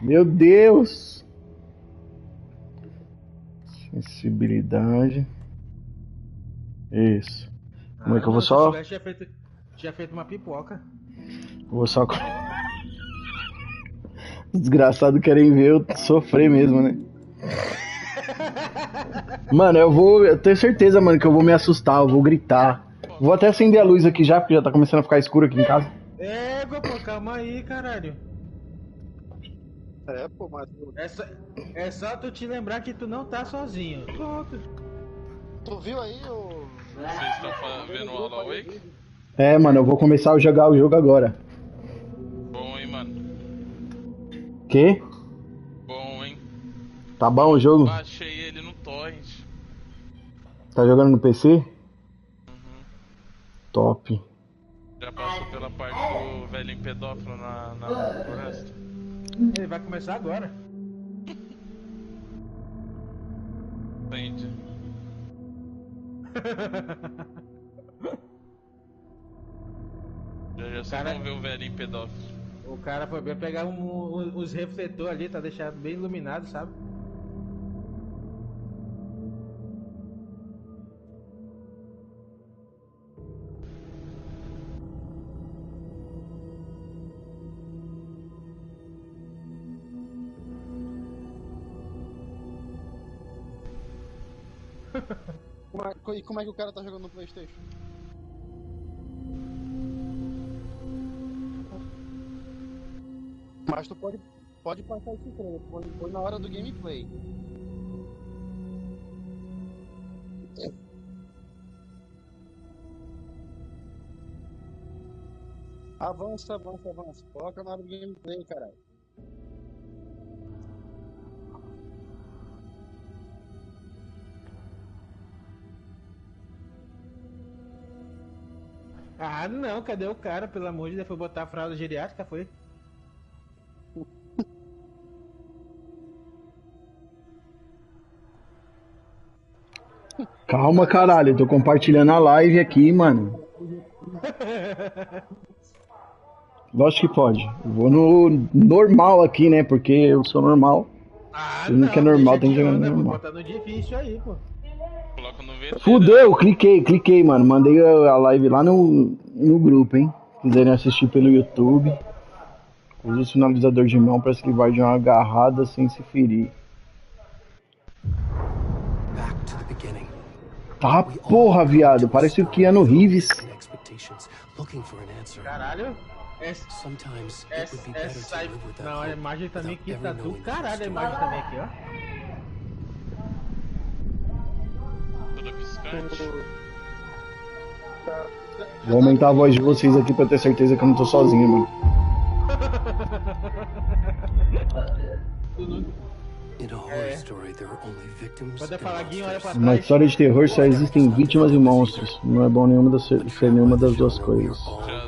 Meu Deus! Sensibilidade. Isso. Como é que eu vou Se só... eu tinha feito uma pipoca. Vou só... Os desgraçados querem ver eu sofrer mesmo, né? Mano, eu tenho certeza, mano, que eu vou me assustar, eu vou gritar. Vou até acender a luz aqui já, porque já tá começando a ficar escuro aqui em casa. Pô, calma aí, caralho. Pô, mas... É só tu te lembrar que tu não tá sozinho. Pronto. Tu viu aí o... Vocês estão vendo o Alan Wake? É, mano, eu vou começar a jogar o jogo agora. Bom, hein, mano? Quê? Bom, hein? Tá bom o jogo? Baixei ele no torrent. Tá jogando no PC? Uhum. Top. Já passou pela parte do velhinho pedófilo na floresta? Ele vai começar agora. Entendi. Já vocês vão ver o velhinho pedófilo. O cara foi bem pegar os refletores ali, tá deixado bem iluminado, sabe? E como é que o cara tá jogando no PlayStation? Mas tu pode passar esse treino, põe na hora do gameplay. Avança. Coloca na hora do gameplay, caralho. Ah, não, cadê o cara? Pelo amor de Deus, foi botar a fralda geriátrica, foi? Calma, caralho, eu tô compartilhando a live aqui, mano. Lógico que pode. Eu vou no normal aqui, né? Porque eu sou normal. Ah, não, que é normal, tem que jogar no normal. normal. Bota no difícil aí, pô. Coloca no VT. Fudeu, cliquei, mano. Mandei a live lá no grupo, hein? Se quiserem assistir pelo YouTube, use o sinalizador de mão pra esquivar de uma agarrada sem se ferir. Tá, porra, viado. Parece o Keanu Reeves. Caralho. Não, a imagem também aqui tá do caralho, a imagem também aqui, ó. Toda piscante. Vou aumentar a voz de vocês aqui pra ter certeza que eu não tô sozinho, mano. Quando eu falar Guinho, olha pra trás. Na história de terror só existem vítimas e monstros. Não é bom ser nenhuma das duas coisas.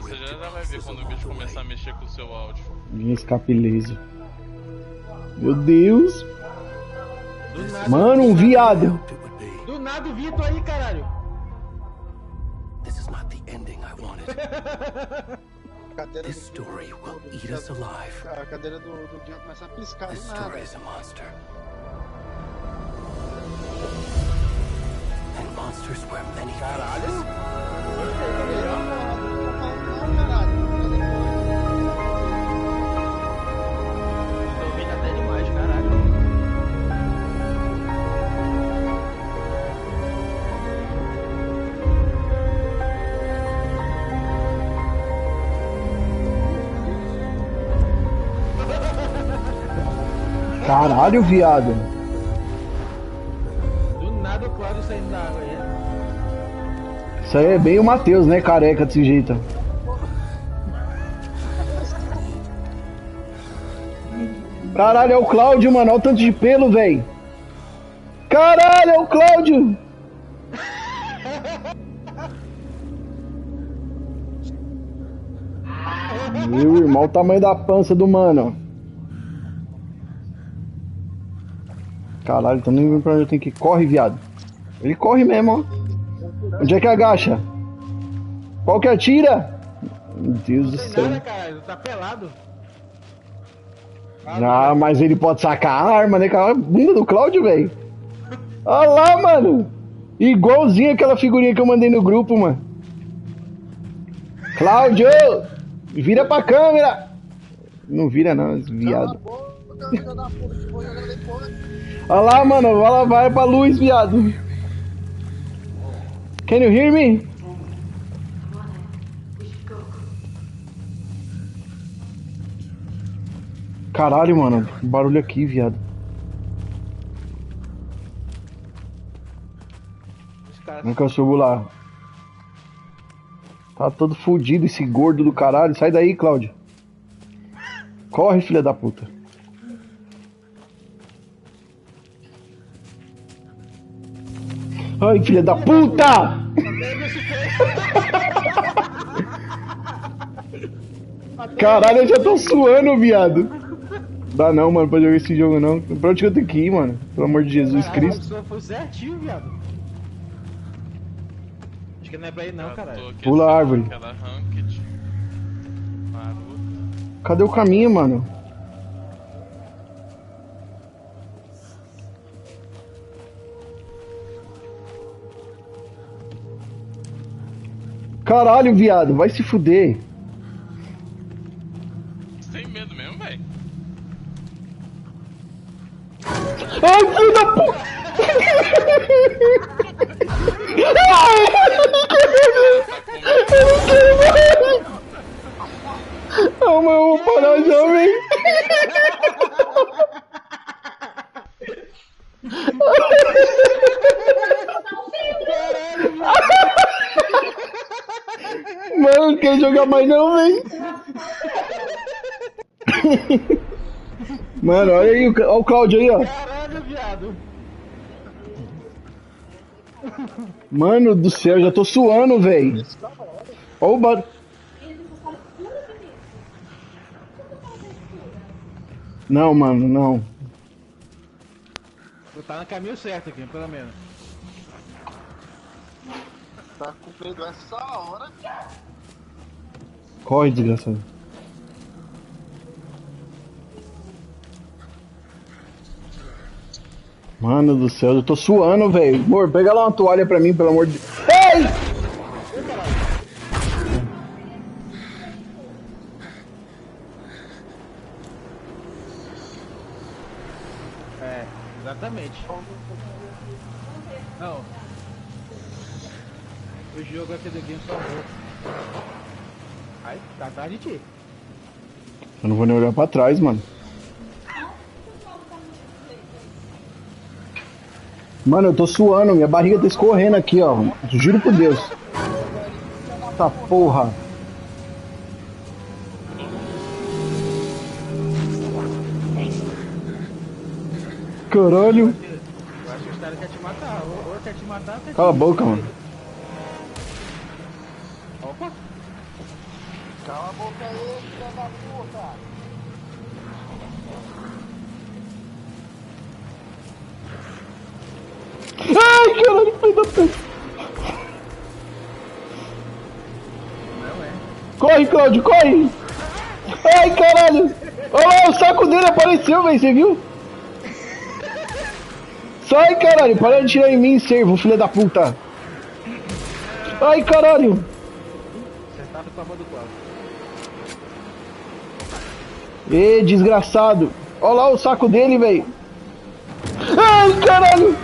Você já vai ver quando o bicho começar a mexer com o seu áudio. De escape laser. Meu Deus! Mano, um viado! Do nada o Vitor aí, caralho! This story will eat us alive. A cadeira do Guinho começa a piscar do This nada. story is a monster. And monsters wear many faces. Tô ouvindo até demais, caralho. Caralho, viado! Do nada o Cláudio saindo da água aí. Isso aí é bem o Matheus, né? Careca desse jeito. Caralho, é o Cláudio, mano. Olha o tanto de pelo, velho. Caralho, é o Cláudio. Meu irmão, o tamanho da pança do mano. Caralho, tô nem vendo pra onde eu tenho que ir. Corre, viado. Ele corre mesmo, ó. Onde é que agacha? Qual que atira? Meu Deus do Não tem céu. nada, caralho. Tá pelado. Ah, mas ele pode sacar a arma, né? Com a bunda do Cláudio, velho. Olha lá, mano. Igualzinho aquela figurinha que eu mandei no grupo, mano. Cláudio! Vira pra câmera! Não vira não, viado. Olha lá, mano. Vai lá, vai pra luz, viado. Can you hear me? Caralho, mano. Barulho aqui, viado. Não que eu subo lá. Tá todo fudido esse gordo do caralho. Sai daí, Cláudio. Corre, filha da puta. Ai, filha da puta! Caralho, eu já tô suando, viado. Dá não, mano, pra jogar esse jogo não. Pra onde que eu tenho que ir, mano? Pelo amor de Jesus Cristo. Foi certinho, viado. Acho que não é pra ir não, caralho. Pula a árvore. Cadê o caminho, mano? Caralho, viado, vai se fuder. Você tem medo mesmo, velho? Ai, filho da puta! Eu não quero mais! Ah, mas eu vou parar já, velho. Mano, não quero jogar mais não, velho. Mano, olha aí, olha o Cláudio aí, ó. Caralho, viado. Mano do céu, já tô suando, velho. Olha o barulho. Não, mano, não. Tu tá no caminho certo aqui, pelo menos. Tá com medo essa hora? Corre, desgraçado. Mano do céu, eu tô suando, velho. Amor, pega lá uma toalha pra mim, pelo amor de... Ei! É, exatamente. Não. O jogo aqui do game salvou. Ai, tá atrás de ti. Eu não vou nem olhar pra trás, mano. Mano, eu tô suando, minha barriga tá escorrendo aqui, ó. Juro por Deus. Tá porra. Caralho. Eu acho que os caras querem te matar. Ou quer te matar, ou quer te Cala a boca, mano. Opa. Cala a boca aí, filha da puta! Ai, caralho, filho da puta. Não é. Corre, Cláudio, corre. Ai, caralho. Olha lá, o saco dele apareceu, velho, você viu? Sai, caralho, para de tirar em mim, servo, filha da puta. Ai, caralho. Acertado com a mão do Cláudio. Ê, desgraçado. Olha lá o saco dele, velho. Ai, caralho.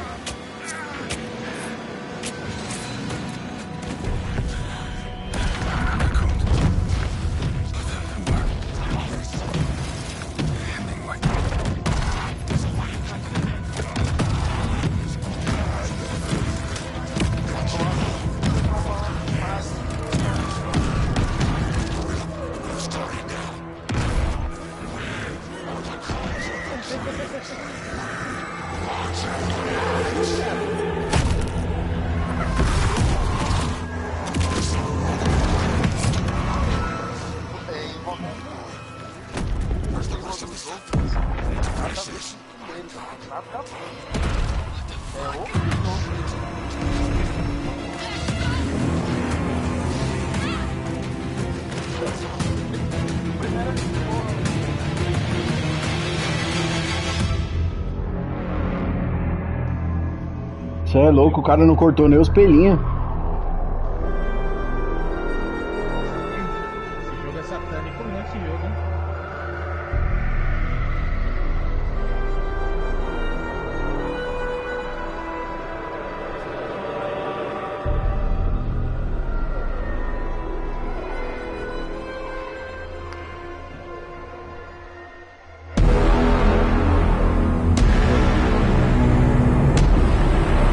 Você é louco, o cara não cortou nem os pelinhos. Esse jogo é satânico mesmo, esse jogo, hein?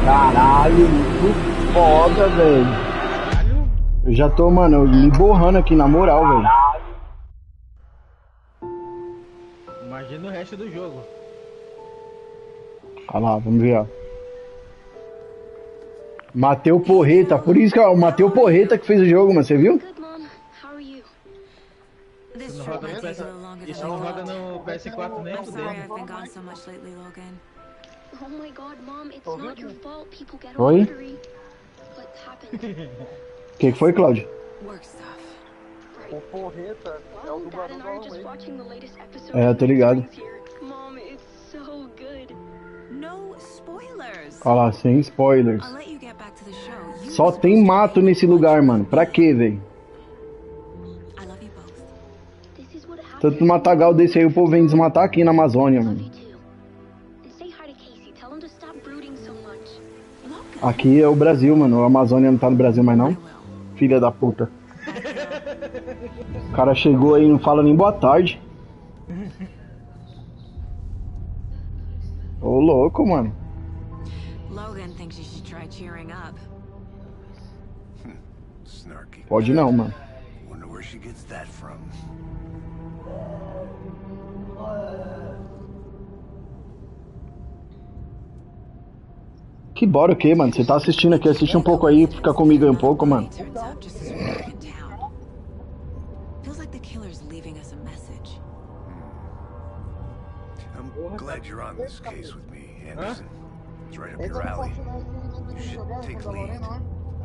Caralho, muito foda, velho. Caralho. Eu já tô, mano, me borrando aqui, na moral, velho. Imagina o resto do jogo. Olha lá, vamos ver, ó. Matei o Porreta, por isso que, ó, matei o Porreta que fez o jogo, mano, você viu? Good, Mom. How are you? Isso não roda no isso não roda no PS4 nem I'm sorry I've fudendo. been gone so much lately, Logan. Oh my God, Mom! It's not your fault. People get Oi? all jittery. What's happened? O que foi, Cláudio? Work stuff. O Porreta é o Well, Dad dublador and do I are just Halloween. watching the latest episode. É, of tô ligado. Friends here. Mom, it's so good. No spoilers. Olha lá, sem spoilers. I'll let you get back to the show. You Só were tem supposed to mato be nesse lugar, mano. Pra quê, velho? I love you both. This is what happens. Tanto matagal desse aí, o povo vem desmatar aqui na Amazônia, Love mano. you too. And say hi to Casey. Tell him to stop brooding so much. Logan. Aqui é o Brasil, mano. A Amazônia não tá no Brasil mais I não. will. Filha da puta. O cara chegou aí e não fala nem boa tarde. Ô louco, mano. Logan thinks you should try cheering up. Snarky. Pode não, mano. Wonder where she gets that from. Que bora o quê, mano? Você tá assistindo aqui, assiste um pouco aí, fica comigo aí um pouco, mano. Turns up just as we're back in town. Feels like the killer's leaving us a message. I'm glad you're on this case with me, Anderson. It's right up your alley. You should take the lead.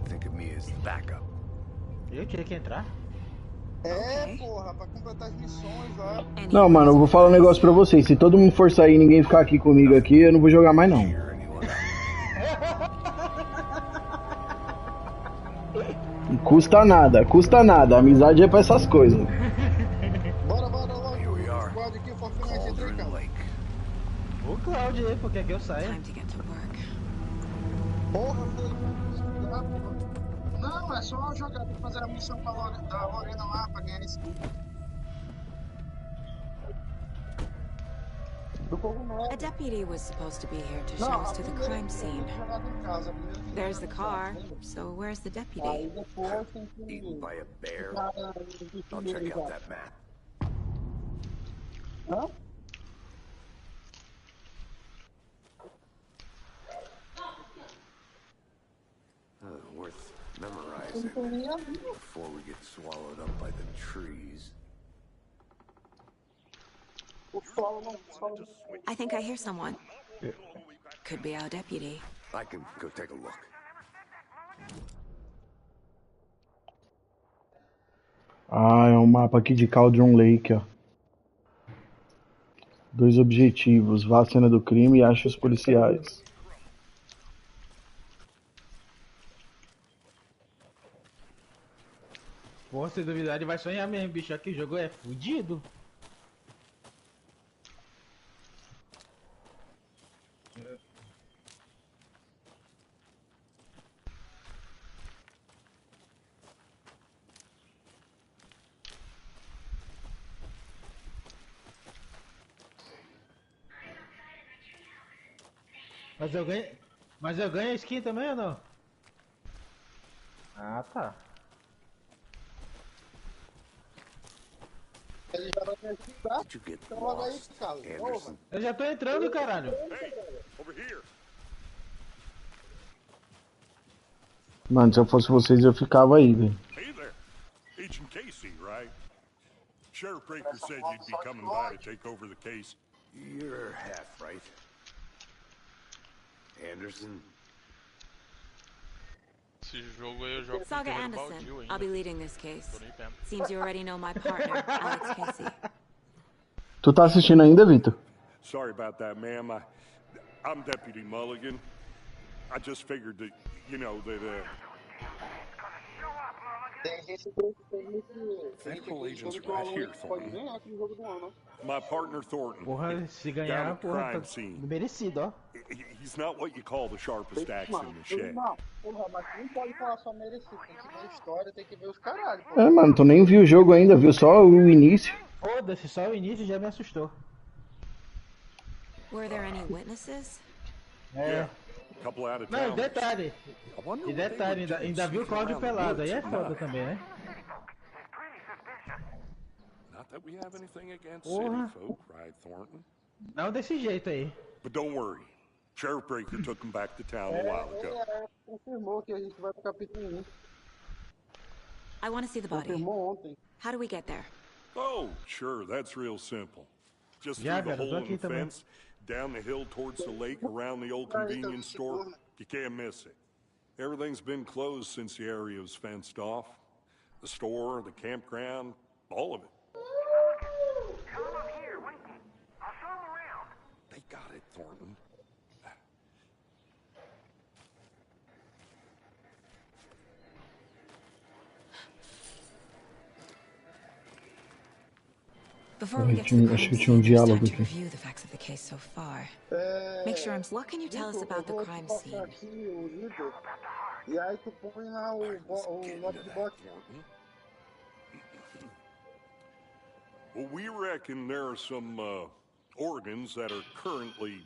Think of me as the backup. Eu tinha que entrar? É, porra, pra completar as missões lá. Não, mano, eu vou falar um negócio pra vocês. Se todo mundo for sair e ninguém ficar aqui comigo aqui, eu não vou jogar mais não. Cheer anyone up. Custa nada, custa nada. Amizade é pra essas coisas. Bora, logo. Here we are. Squad aqui, Fortnite, entra aí, Cauldron cara. Lake. O Cláudio aí, porque que eu saia. Time to get to work. Porra, foi. Não, é só jogar, tem que fazer a missão com a da Lorena lá pra ganhar esse. Do cogumelo. A deputy was supposed to be here to show Não, us to the crime scene. jogado em casa. Primeiro There's the car, so where's the Aí deputy? depois tem que. Eaten by a bear. Cara, I'll check out that map. Hã? Worth memorizing before we get swallowed up by the trees. O solo não. I think I hear someone. Could be our deputy. I can go take a look. Ah, é um mapa aqui de Cauldron Lake, ó. 2 objetivos. Vá à cena do crime e ache os policiais. Porra, se duvidar, ele vai sonhar mesmo, bicho. Aqui o jogo é fudido. Mas eu ganho a skin também ou não? Ah, tá. Ele já vai me ajudar. Did you get Então logo aí, lost, cara. Anderson? Eu já tô entrando, caralho. Mano, se eu fosse vocês, eu ficava aí, velho. Hey there. Agent Casey, right? Sheriff Breaker said you'd be coming by to take over the case. You're half right. Anderson? Esse jogo aí eu jogo com Saga câmera Anderson. baldio I'll ainda. be leading this case. Tô nem vendo. Seems you already know my partner, Alex Casey. Tu tá assistindo ainda, Vitor? Sorry about that, ma'am. I'm Deputy Mulligan. I just figured that, you know, that, Tem gente que tem esse. Federal agents Todo right here, pode Thornton. ganhar aquele jogo do ano. My partner Thornton. Porra, se Down ganhar, at the porra, tá crime scene. merecido, ó. He's not what you call the sharpest axe in the shed. Não, porra, mas não pode falar só merecido. Tem que ver a história, tem que ver os caralho. É, mano, tu nem viu o jogo ainda, viu só o início. Foda-se, só o início já me assustou. Were there any witnesses? É. Couple out of Não, town. detalhe. I wonder E what they detalhe, would do ainda viu o sneaking Cláudio around the pelado, aí é woods at foda night. também, né? Not that we have anything against Porra. city folk, right, Thornton? Não desse jeito aí. But don't worry. Sheriff Breaker took him back to town a while ago. Confirmou que a gente vai pro capítulo 1. I want to see the body. Confirmou ontem. How do we get there? Oh, sure, that's real simple. Just Yeah, through the cara, tô hole in aqui the também. fence, down the hill towards the lake, around the old convenience store. You can't miss it. Everything's been closed since the area was fenced off. The store, the campground, all of it. They got it, Thornton. Before we get to the crime Acho que scene, tinha um there's diálogo time to aqui. review the facts of the case so far. Make sure I'm. What can you tell us about the crime scene? Aqui, o líder, e aí tu põe lá o nome de bot. Well, we reckon there are some organs that are currently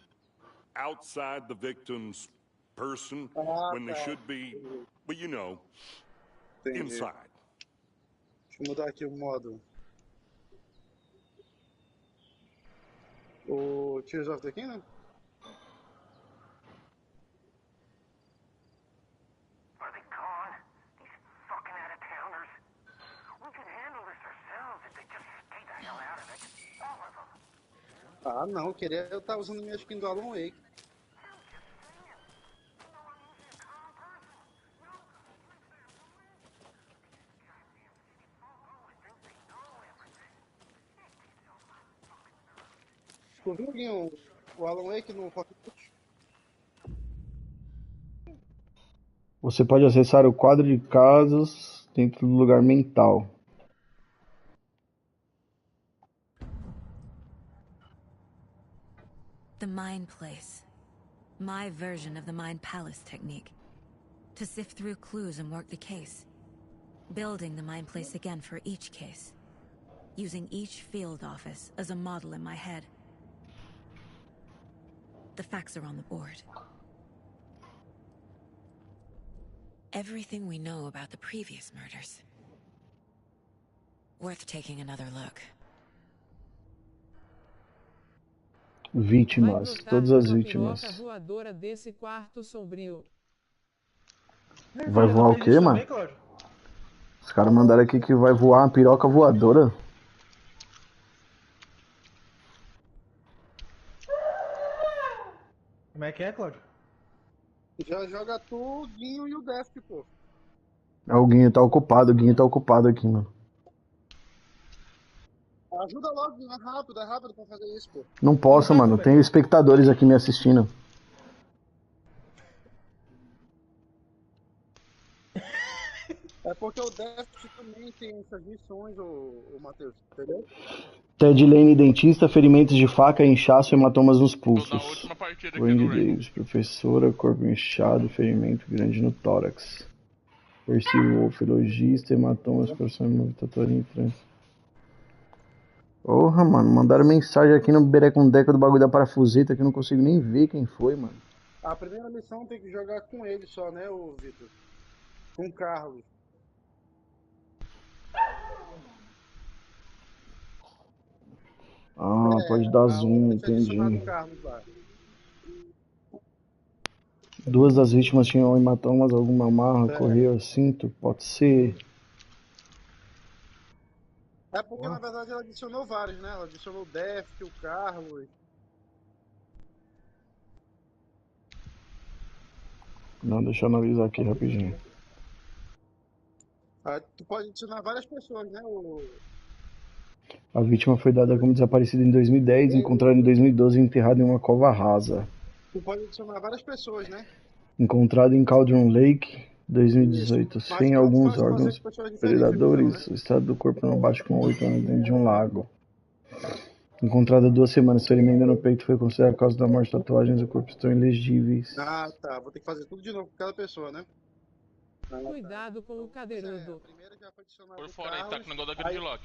outside the victim's person when they should be, but you know, Entendi. inside. Deixa eu mudar aqui o modo. O Tears of the Kingdom? Are they gone? These fucking out-of-towners. We can handle this ourselves if they just stay the hell out of it. All of them. Ah, não, queria eu estar usando minha skin do Alan Wake. Tu viu, Guinho, o Alan Wake no Fortnite? Você pode acessar o quadro de casos dentro do lugar mental. The Mind Place. My version of the Mind Palace technique. To sift through clues and work the case. Building the Mind Place again for each case. Using each field office as a model in my head. The facts are on the board. Everything we know about the previous murders. Worth taking another look. Vítimas, todas as vítimas. Voadora desse quarto sombrio. Vai voar o quê, mano? Os caras mandaram aqui que vai voar uma piroca voadora. Como é que é, Cláudio? Já joga tu, o Guinho e o Def, pô. O Guinho tá ocupado aqui, mano. Ajuda logo, Guinho, é rápido pra fazer isso, pô. Não posso, mano. Tenho espectadores aqui me assistindo. É porque o Def também tem essas missões, o Matheus, entendeu? Ted Lane, dentista, ferimentos de faca, inchaço e hematomas nos Tô na pulsos. última partida aqui Wendy do Rainbow. Davis, professora, corpo inchado, ferimento grande no tórax. Percy Wolf, logista, hematomas, profissional, tatuagem em frente. Porra, mano, mandaram mensagem aqui no berecundeca do bagulho da parafuseta que eu não consigo nem ver quem foi, mano. A primeira missão tem que jogar com ele só, né, o Vitor? Com o Carlos. Ah, pode dar zoom, entendi. Carlos lá. Duas das vítimas tinham hematomas, alguma marra, correu, cinto, pode ser. É porque na verdade ela adicionou vários, né? Ela adicionou o Def, o Carlos. Não, deixa eu analisar aqui rapidinho. Ah, tu pode adicionar várias pessoas, né? A vítima foi dada como desaparecida em 2010, encontrada em 2012 e enterrada em uma cova rasa. Tu pode adicionar várias pessoas, né? Encontrado em Cauldron Lake, 2018. Mas Sem que é alguns fácil fazer órgãos com pessoas diferentes, então, né? predadores, o estado do corpo não bate com 8 anos dentro de um lago. Encontrado há 2 semanas, ferimento no peito foi considerado a causa da morte. Tatuagens do corpo estão ilegíveis. Ah, tá. Vou ter que fazer tudo de novo com cada pessoa, né? Ah, tá. Cuidado com o A cadeirando. primeira já foi adicionada Por do fora aí, tá com o negócio da gridlock.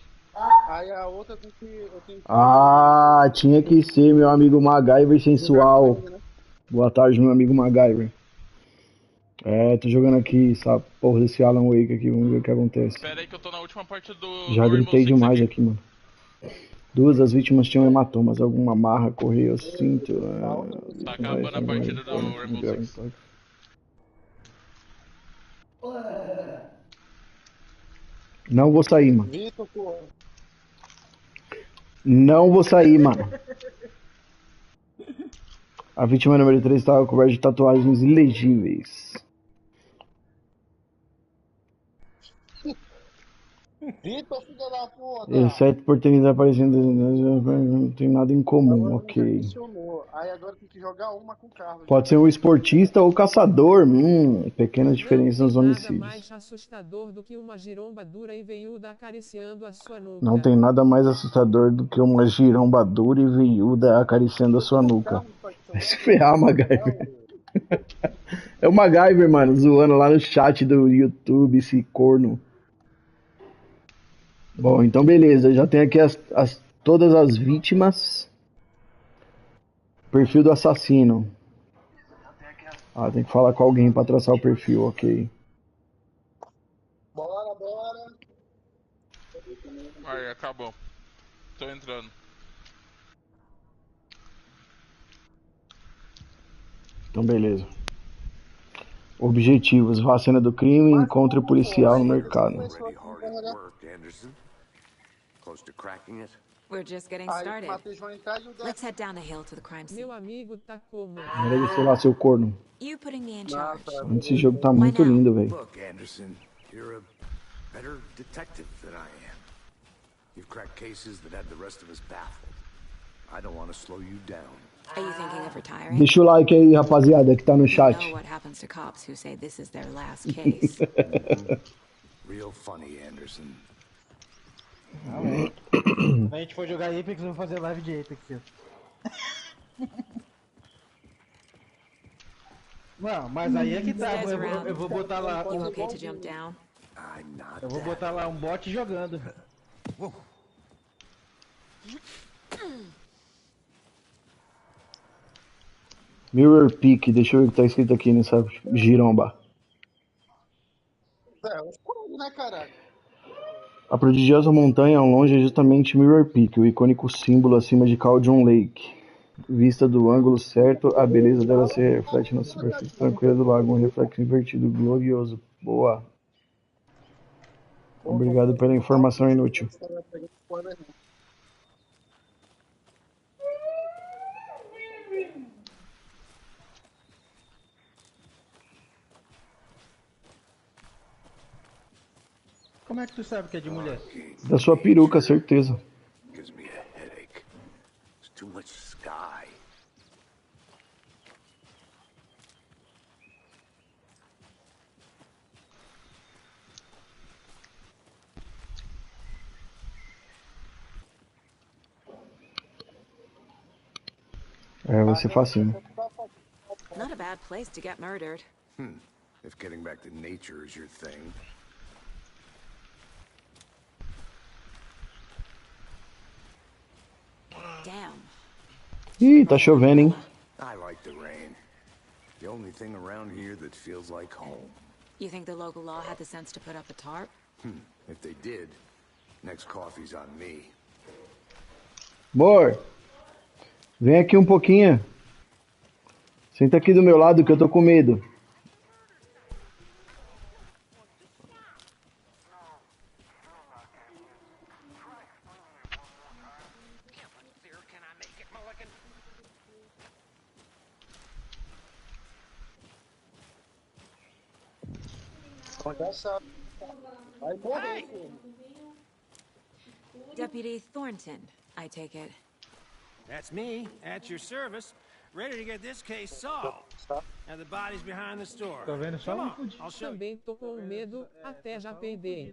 Aí a outra eu tenho que Ah, tinha que ser meu amigo MacGyver jogar sensual. com ele, né? Boa tarde, meu amigo MacGyver. Tô jogando aqui essa porra desse Alan Wake aqui, vamos ver o que acontece. Espera aí que eu tô na última parte do Já Rainbow gritei Six demais aqui, mano. 2 das vítimas tinham hematomas, alguma marra, correia, cinto. Tá acabando a partida do Rainbow Six. Não vou sair, mano. Vitor, pô. Não vou sair, mano. A vítima número 3 estava coberta de tatuagens ilegíveis. Vitor, filho da puta! Exceto por terem desaparecido, não tem nada em comum, Agora já ok. adicionou. Aí agora tem que jogar uma com o Carlos. Pode ser um esportista ou caçador. Pequenas diferenças nos Nada homicídios. mais assustador do que uma giromba dura e veiuda acariciando a sua nuca. Não tem nada mais assustador do que uma giromba dura e veiuda acariciando a sua nuca. Vai se ferrar, MacGyver. É o MacGyver, mano, zoando lá no chat do YouTube, esse corno. Bom, então beleza, já tem aqui todas as vítimas. Perfil do assassino. Ah, tem que falar com alguém pra traçar o perfil, ok. Bora, bora. Aí, acabou. Tô entrando. Então beleza. Objetivos: vá à cena do crime e encontre o policial no mercado. Already hard at work, Anderson. Close to cracking it? We're just getting Aí o started. Matheus vai entrar e o Let's Décio. head down the hill to the crime scene. Meu amigo tá como? Agora sei lá, seu corno. You putting me in charge. Esse jogo tá muito lindo, velho. Look, Anderson, you're a better detective than I am. You've cracked cases that had the rest of us baffled. I don't want to slow you down. Are you thinking of retiring? Deixa o like aí, rapaziada, que tá no You chat. know what happens to cops who say this is their last case. Real funny, Anderson. Quando a gente for jogar Apex, eu vou fazer live de Apex. Não, mas aí é que tá. Eu vou botar lá. You okay to jump down? I'm not Eu vou botar lá um bot jogando. Mirror Peak, deixa eu ver o que tá escrito aqui nessa giromba. É, os coelhos, né, caralho? A prodigiosa montanha ao longe é justamente Mirror Peak, o icônico símbolo acima de Cauldron Lake. Vista do ângulo certo, a beleza dela se reflete na superfície tranquila do lago, um reflexo invertido glorioso. Boa. Obrigado pela informação inútil. Como é que tu sabe que é de mulher? Da sua peruca, certeza. Gives me a headache. There's too much sky. Vai ser facinho. Not a bad place to get murdered. If getting back to nature is your thing. Damn. Ih, tá chovendo, hein? I like the rain. The only thing around here that feels like home. You think the local law had the sense to put up a tarp? If they did, next coffee's on me. Amor, vem aqui um pouquinho. Senta aqui do meu lado que eu tô com medo. Já sabe. Vai morrer, filho. Deputy Thornton, I take it. That's me, at your service, ready to get this case solved. And the body's behind the store. Tô vendo só Come um on, fudinho. I'll show you. Também tô com medo, até já peidei.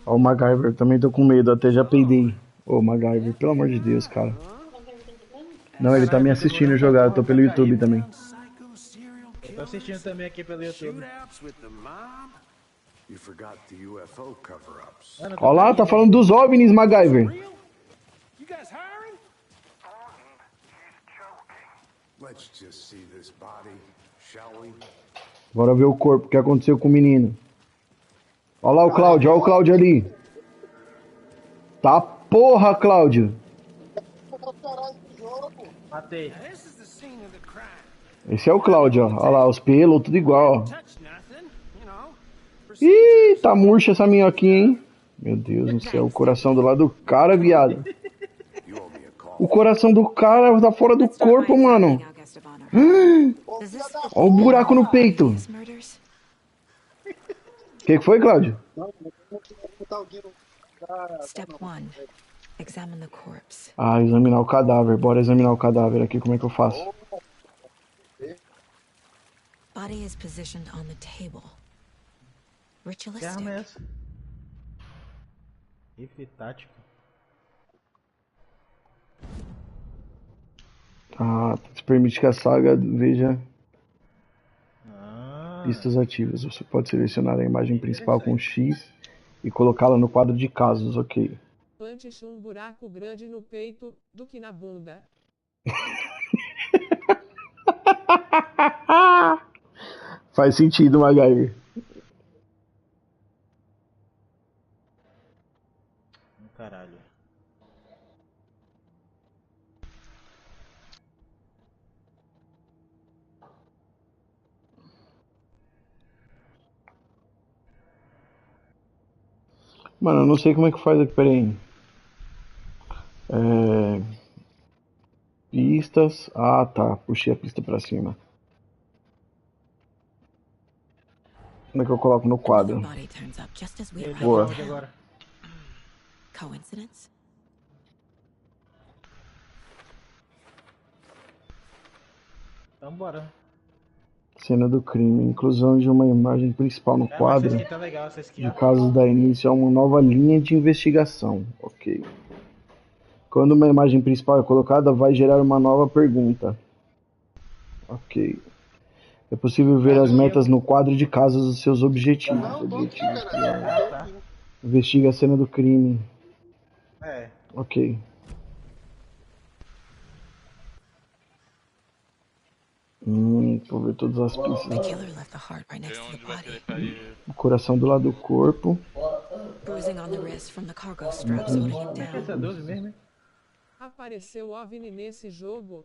Ó, o MacGyver, também tô com medo, até já peidei. Ô, MacGyver, pelo amor de Deus, cara. Não, ele tá me assistindo jogar, eu tô pelo YouTube também. Eu tô assistindo também aqui pelo YouTube. You forgot the UFO cover-ups. Ó lá, tá falando dos OVNIs, MacGyver. You guys hiring? Let's just see this body, shall we? Bora ver o corpo, o que aconteceu com o menino. Ó lá o Cláudio ali. Tá porra, Cláudio. Matei. This is the scene of the crime. Esse é o Cláudio, ó. Ó lá, os pelos, tudo igual, ó. Touch nothing, you know. Ih, tá murcha essa minhoquinha, hein? Meu Deus do céu, o coração do lado do cara, viado. O coração do cara tá fora do corpo, mano. Ó o buraco no peito. O que foi, Cláudio? Step 1. Examine the corpse. Ah, examinar o cadáver. Bora examinar o cadáver aqui. Como é que eu faço? Body is positioned on the table. Que Ritualistic. arma é essa? Rifle tático. Ah, isso permite que a saga veja Ah, pistas ativas. Você pode selecionar a imagem principal com X e colocá-la no quadro de casos, ok. Antes um buraco grande no peito do que na bunda. Faz sentido, MacGyver. caralho. Mano, eu não sei como é que faz aqui, peraí. Pistas. Ah, tá. Puxei a pista pra cima. Como é que eu coloco no quadro? Body turns up just as we Ele arrive tá Boa. onde agora? Coincidence? Então bora. Cena do crime. Inclusão de uma imagem principal no Essa quadro skin tá legal, essa skin. de casos dá início a uma nova linha de investigação. Ok. Quando uma imagem principal é colocada, vai gerar uma nova pergunta. Ok. É possível ver as metas no quadro de casos dos seus objetivos. Objetivos. Ah, tá. Investiga a cena do crime. É. Ok. Vou ver todas as The pistas. killer left the heart right next to the Onde vai body. querer cair? O coração do lado do corpo. Bruising on the wrist from the cargo straps holding him Essa é down. 12 mesmo, hein? Apareceu OVNI nesse jogo.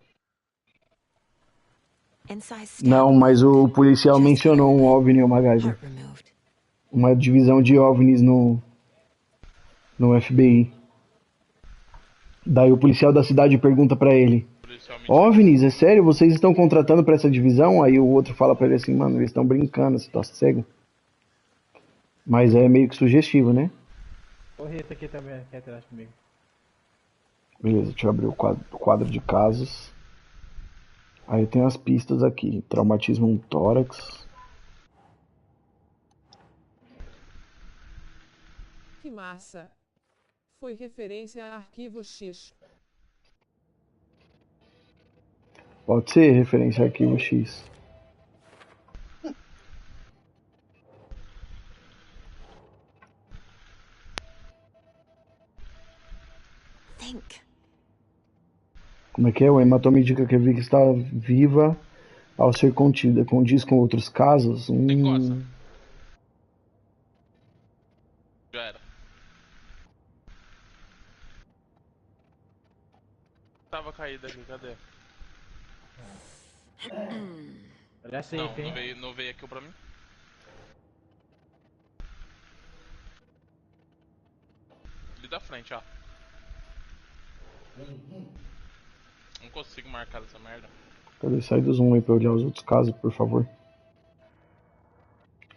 Incise stab Não, mas o wound. policial Chest mencionou um open. OVNI, o MacGyver. Heart removed. Uma divisão de OVNIs no FBI. Daí o policial da cidade pergunta pra ele: OVNIs, é sério? Vocês estão contratando pra essa divisão? Aí o outro fala pra ele assim: mano, eles estão brincando, você tá cego. Mas é meio que sugestivo, né? O Rita aqui também, aqui atrás comigo. Beleza, deixa eu abrir o quadro de casos. Aí tem as pistas aqui: traumatismo no tórax. Que massa. Foi referência a arquivo X. Pode ser referência a arquivo X. Think. Como é que é? O hematoma indica que a vítima está viva ao ser contida. Condiz com outros casos? Encosta. Já era. Tava caída aqui, cadê? Olha safe, Não, hein? não veio aqui pra mim. Ali da frente, ó. Não consigo marcar essa merda. Cadê? Sai do zoom aí pra eu olhar os outros casos, por favor.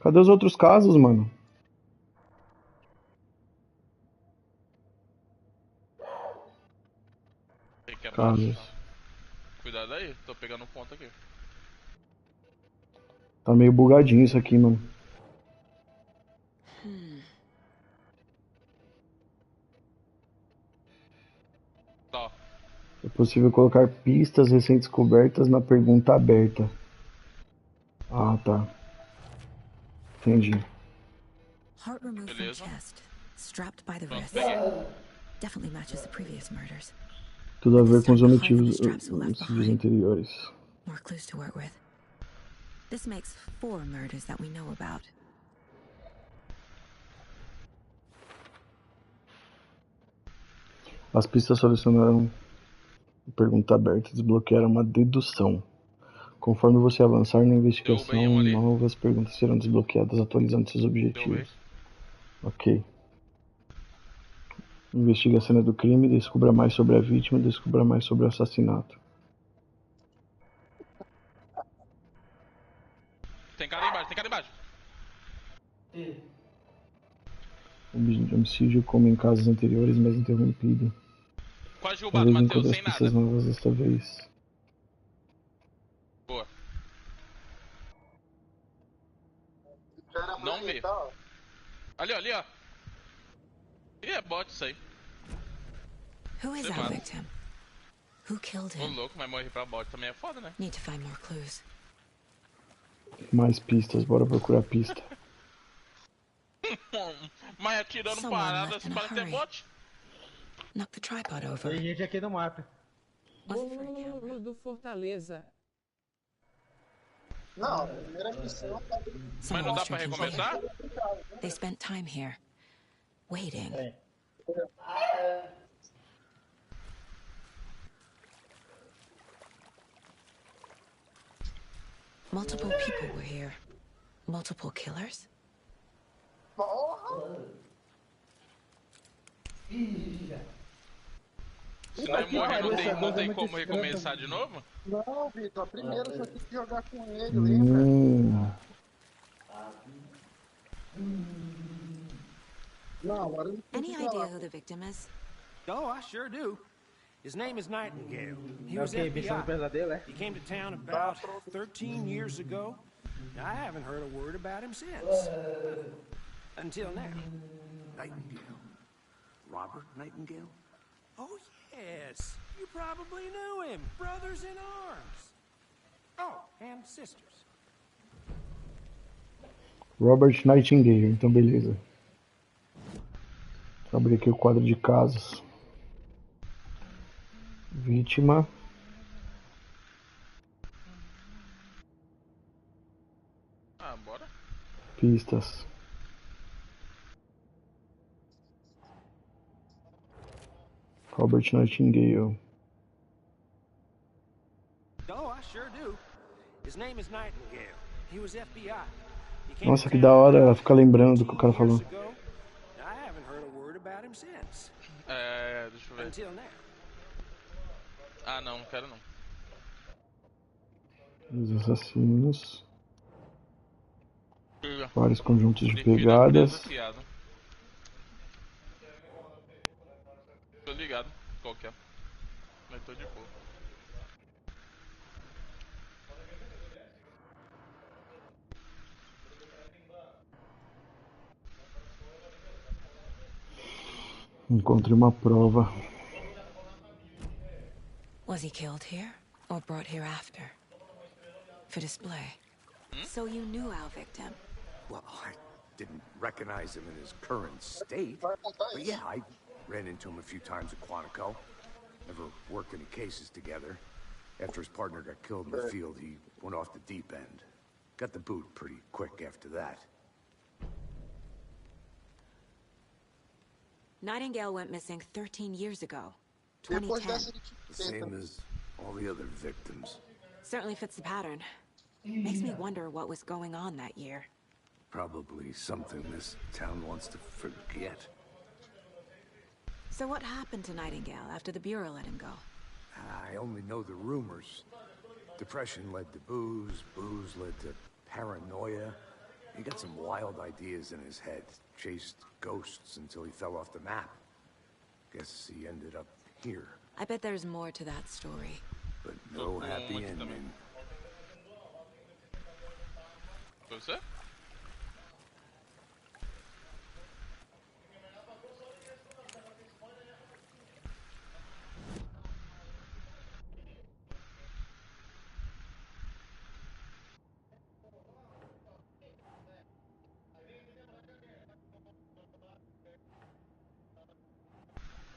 Cadê os outros casos, mano? Tem que é baixo. Casas. Cuidado aí, tô pegando um ponto aqui. Tá meio bugadinho isso aqui, mano. Tá. É possível colocar pistas recém-descobertas na pergunta aberta. Ah, tá. Entendi. Heart removed from Beleza. chest, strapped by the Pronto, wrist. peguei. Definitely matches the previous murders. Tudo a But ver this com os time the height of the homicídios straps were left homicídios behind. anteriores. More clues to work with. This makes 4 murders that we know about. As pistas solucionaram a pergunta aberta e desbloquearam uma dedução. Conforme você avançar na investigação, um ali. novas perguntas serão desbloqueadas, atualizando seus objetivos. Ok. Investigue a cena do crime, descubra mais sobre a vítima, descubra mais sobre o assassinato. Tem cara aí embaixo, tem cara aí embaixo. Homicídio como em casos anteriores, mas interrompido. Quase derrubado, Talvez Matheus, encontre as sem pistas nada. novas desta vez. Boa. Não vê. Ali, ó, ali, ó. Ih, é bot isso aí. Who is Você our mata. victim? Who killed Ô him? louco, mas morrer pra bot também é foda, né? Need to find more clues. Mais pistas, bora procurar pista. Mas atirando Someone parada left assim in a parece ter hurry. bot. Knock the tripod over. Tem gente aqui no mapa. Was it for a camera? Bolo do Fortaleza. Não, a primeira missão tá Mas Someone não was dá pra drinking recomeçar? beer. They spent time here, waiting. Multiple people were here. Multiple killers? Se nós morrer, não tem como recomeçar de novo? Não, Vitor, a primeira eu só tive que jogar com ele, lembra? Não, agora não tem Any que falar. idea who the victim is? Oh, I sure do. His name is Nightingale. He was Ok, missão do FBI. pesadelo, é? He came to town about 13 years ago. I haven't heard a word about him since. Until now. Nightingale. Robert Nightingale? Oh, yes. You probably knew him. Brothers in arms. Oh, and sisters. Robert Nightingale, então beleza. Vou abrir aqui o quadro de casos. Vítima. Ah, bora. Pistas. Robert Nightingale. Oh, I sure do. His name is Nightingale. He was FBI. He came Nossa, to que town da hora about ficar lembrando do que o cara 13 years falou. ago. I haven't heard a word about him since. Deixa eu ver. Until now. Ah, não quero não. Os assassinos. Pega. Vários conjuntos de Defina pegadas. desafiado. Tô ligado, qual que é? Mas tô de boa. Encontre uma prova. Was he killed here or brought here after? For display. So you knew our victim. Well, I didn't recognize him in his current state. But yeah, I ran into him a few times at Quantico. Never worked any cases together. After his partner got killed in the field, he went off the deep end. Got the boot pretty quick after that. Nightingale went missing 13 years ago. 2010. The same as all the other victims. Certainly fits the pattern. Makes me wonder what was going on that year. Probably something this town wants to forget. So what happened to Nightingale after the Bureau let him go? I only know the rumors. Depression led to booze, booze led to paranoia. He got some wild ideas in his head, chased ghosts until he fell off the map. Guess he ended up here. I bet there's more to that story. But no happy ending. Foi você?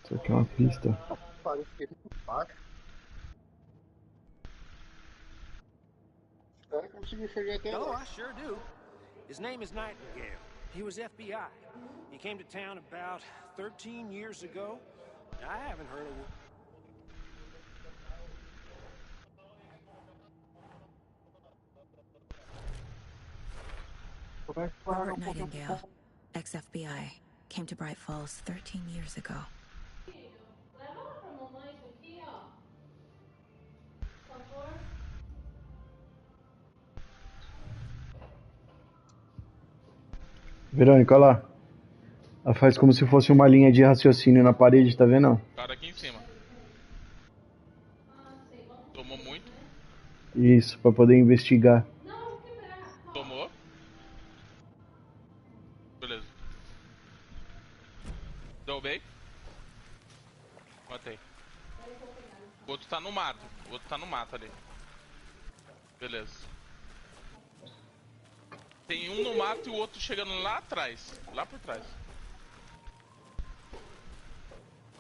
Isso aqui é uma pista. Parece que é muito baixo. Espero conseguir chegar até Oh, lá. I sure do. His name is Nightingale. He was FBI. He came to town about 13 years ago. I haven't heard of Robert Nightingale, ex-FBI, came to Bright Falls 13 years ago. Verônica, olha lá. Ela faz como se fosse uma linha de raciocínio na parede, tá vendo? Cara aqui em cima. Tomou muito. Isso, pra poder investigar. Tomou. Beleza. Derrubei. Matei. O outro tá no mato. O outro tá no mato ali. Beleza. Tem um no mato e o outro chegando lá atrás. Lá por trás.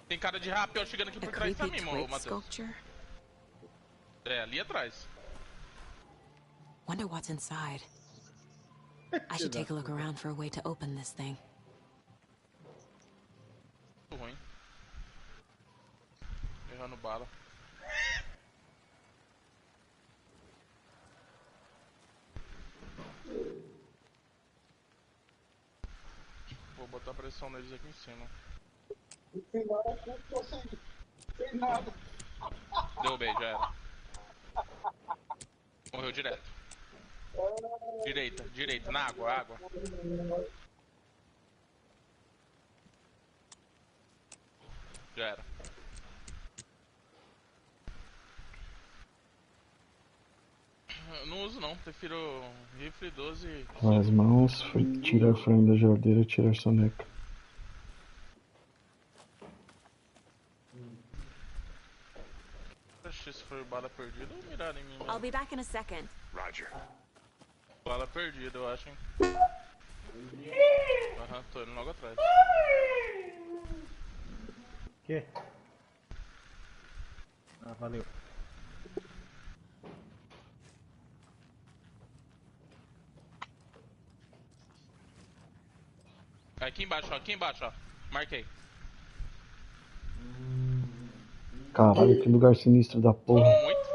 Tem cara de rapel chegando aqui por trás também, Matheus. Sculpture? É, ali atrás. Wonder what's inside. I should take a look around for a way to open this thing. Muito ruim. Errando bala. Vou botar pressão neles aqui em cima. Não tem nada que eu possa ir. Não tem nada. Derrubei, já era. Morreu direto. Direita, direita, na água, água. Já era. Eu não uso não, prefiro rifle 12. As mãos, foi tirar o frango da geladeira e tirar a soneca. Oxe, se foi bala perdida ou miraram em mim I'll mesmo? be back in a second. Roger. Bala perdida, eu acho, hein? Aham, tô indo logo atrás. Que? Ah, valeu. Aqui embaixo, ó. Marquei. Caralho, que lugar sinistro da porra. Tomou muito.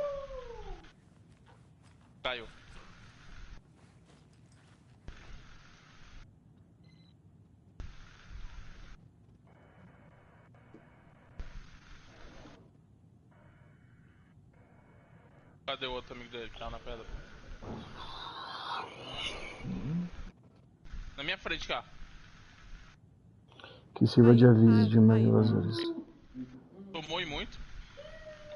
Caiu. Cadê o outro amigo dele que tava na pedra? Na minha frente, cá. Que sirva de aviso de mais invasores. Tomou e muito.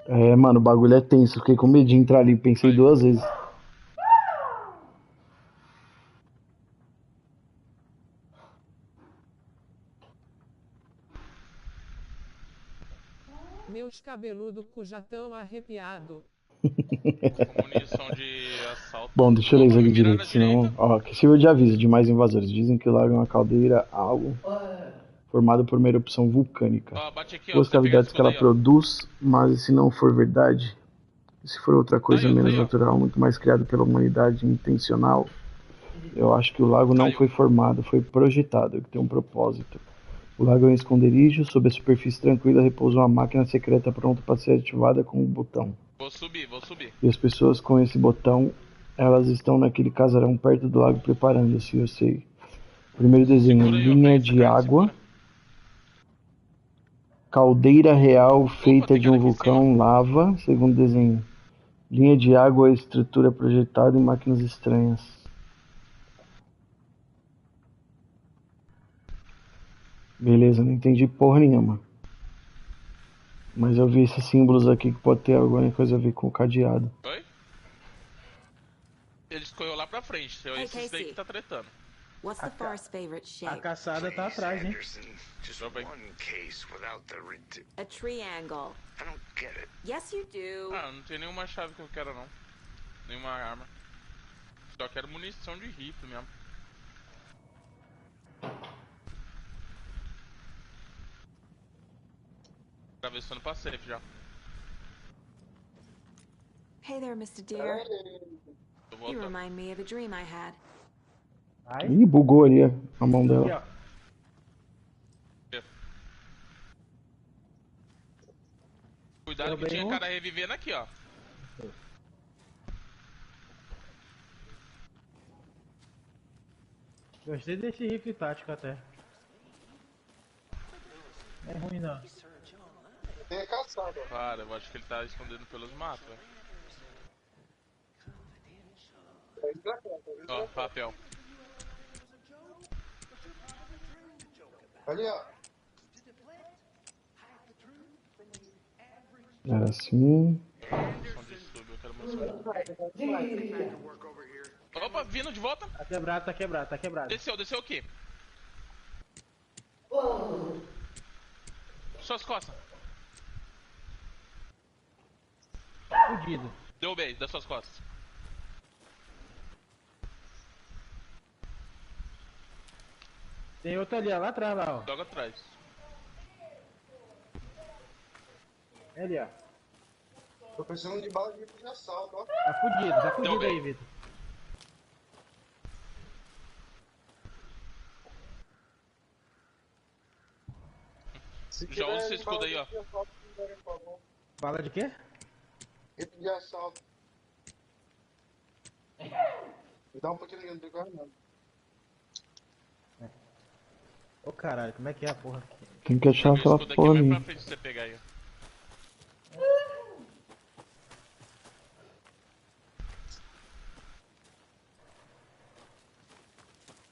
É, mano, o bagulho é tenso. Fiquei com medo de entrar ali. Pensei duas vezes. Meus cabeludos cu já tão arrepiado. Com munição de assalto. Bom, deixa eu ler isso aqui Mirar direito, na senão... direita. Ó, que sirva de aviso de mais invasores. Dizem que o lago é uma caldeira algo formada por uma erupção vulcânica. Ó, bate aqui, ó. Duas Você pegar cavidades esse que ela escudo aí, ó. produz, mas se não for verdade, se for outra coisa Saiu, menos saiu. natural, muito mais criada pela humanidade intencional, eu acho que o lago não Saiu. foi formado, foi projetado, que tem um propósito. O lago é um esconderijo, sob a superfície tranquila repousa uma máquina secreta pronta para ser ativada com um botão. Vou subir, vou subir. E as pessoas com esse botão, elas estão naquele casarão perto do lago preparando-se, eu sei. Primeiro desenho, Segura aí, ó. linha Pega essa de carne, água, segura. caldeira real feita tem de um cara aqui em vulcão, lava. Segundo desenho, linha de água, estrutura projetada e máquinas estranhas. Beleza, não entendi porra nenhuma. Mas eu vi esses símbolos aqui que pode ter alguma coisa a ver com o cadeado. Oi? Ele escolheu lá pra frente. Hey, Esses daí Casey. que tá tretando. What's the far's favorite A shape? caçada tá atrás, hein? Just one case without the A triangle. I don't get it. Yes, you do. Ah, não tem nenhuma chave que eu quero não. Nenhuma arma. Só quero munição de rifle mesmo. Atravessando pra safe já. Hey there, Mr. Deer. Tô You voltando. remind me of a dream I had. Ai. Ih, bugou ali a mão Aqui, dela. ó. Cuidado que tinha cara revivendo aqui, ó. Gostei desse rifle tático até. Não é ruim não. Tem a caçada. Cara, eu acho que ele tá escondendo pelos matos, velho. Ó, papel. Ali, ó. Era assim. Opa, vindo de volta. Tá quebrado, tá quebrado, tá quebrado. Desceu o quê? Suas costas. Fudido. Derrubei, das suas costas. Tem outro ali, ó, lá atrás, lá, ó. Logo atrás. É ali, ó. Tô precisando de bala de assalto, ó. Tá fudido aí, Vitor. Já usa esse escudo aí, ó. Bala de quê? Rifle de assalto. Me dá um pouquinho de corre não. Ô caralho, como é que é a porra aqui? Tem que achar aquela Escudo aqui porra mais ali. pra frente pra você pegar aí.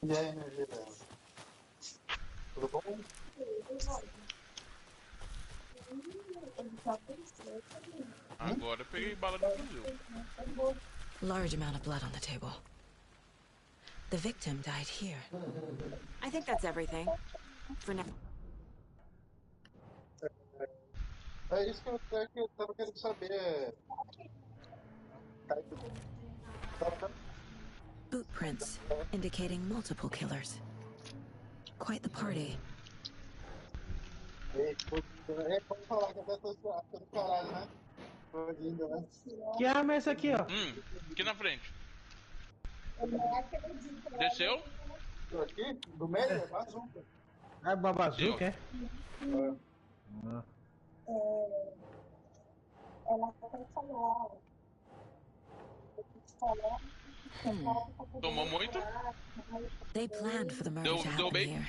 E aí, energia dela? Tudo bom? Agora eu peguei bala de fuzil. Large amount of blood on the table. The victim died here. I think that's everything. For now. É isso que eu tava querendo saber. Boot prints indicating multiple killers. Quite the party. Pode falar que até tô do caralho, né? Tô lindo, né? Que arma é essa aqui, ó? Aqui na frente. Desceu? Aqui, do meio, é bazuca. Ah, uma bazuca, é? Tomou muito? They planned for the murder to happen here,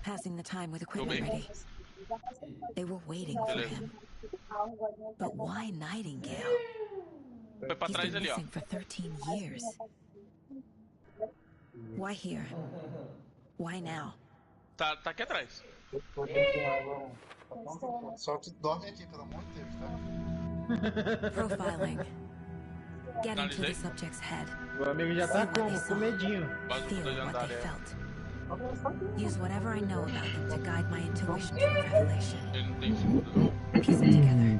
passing the time with equipment ready. They were waiting for him. But why Nightingale? Foi pra He's trás been ali, ó. missing for 13 years. Why here? Why now? Tá aqui atrás. Só que dorme aqui, pelo amor de Deus, tá? Profiling. Get into the subject's head. O amigo já tá com medinho. Feel what they felt. Use whatever I know about them to guide my intuition to a revelation. Ele não tem seguro. Piece it together.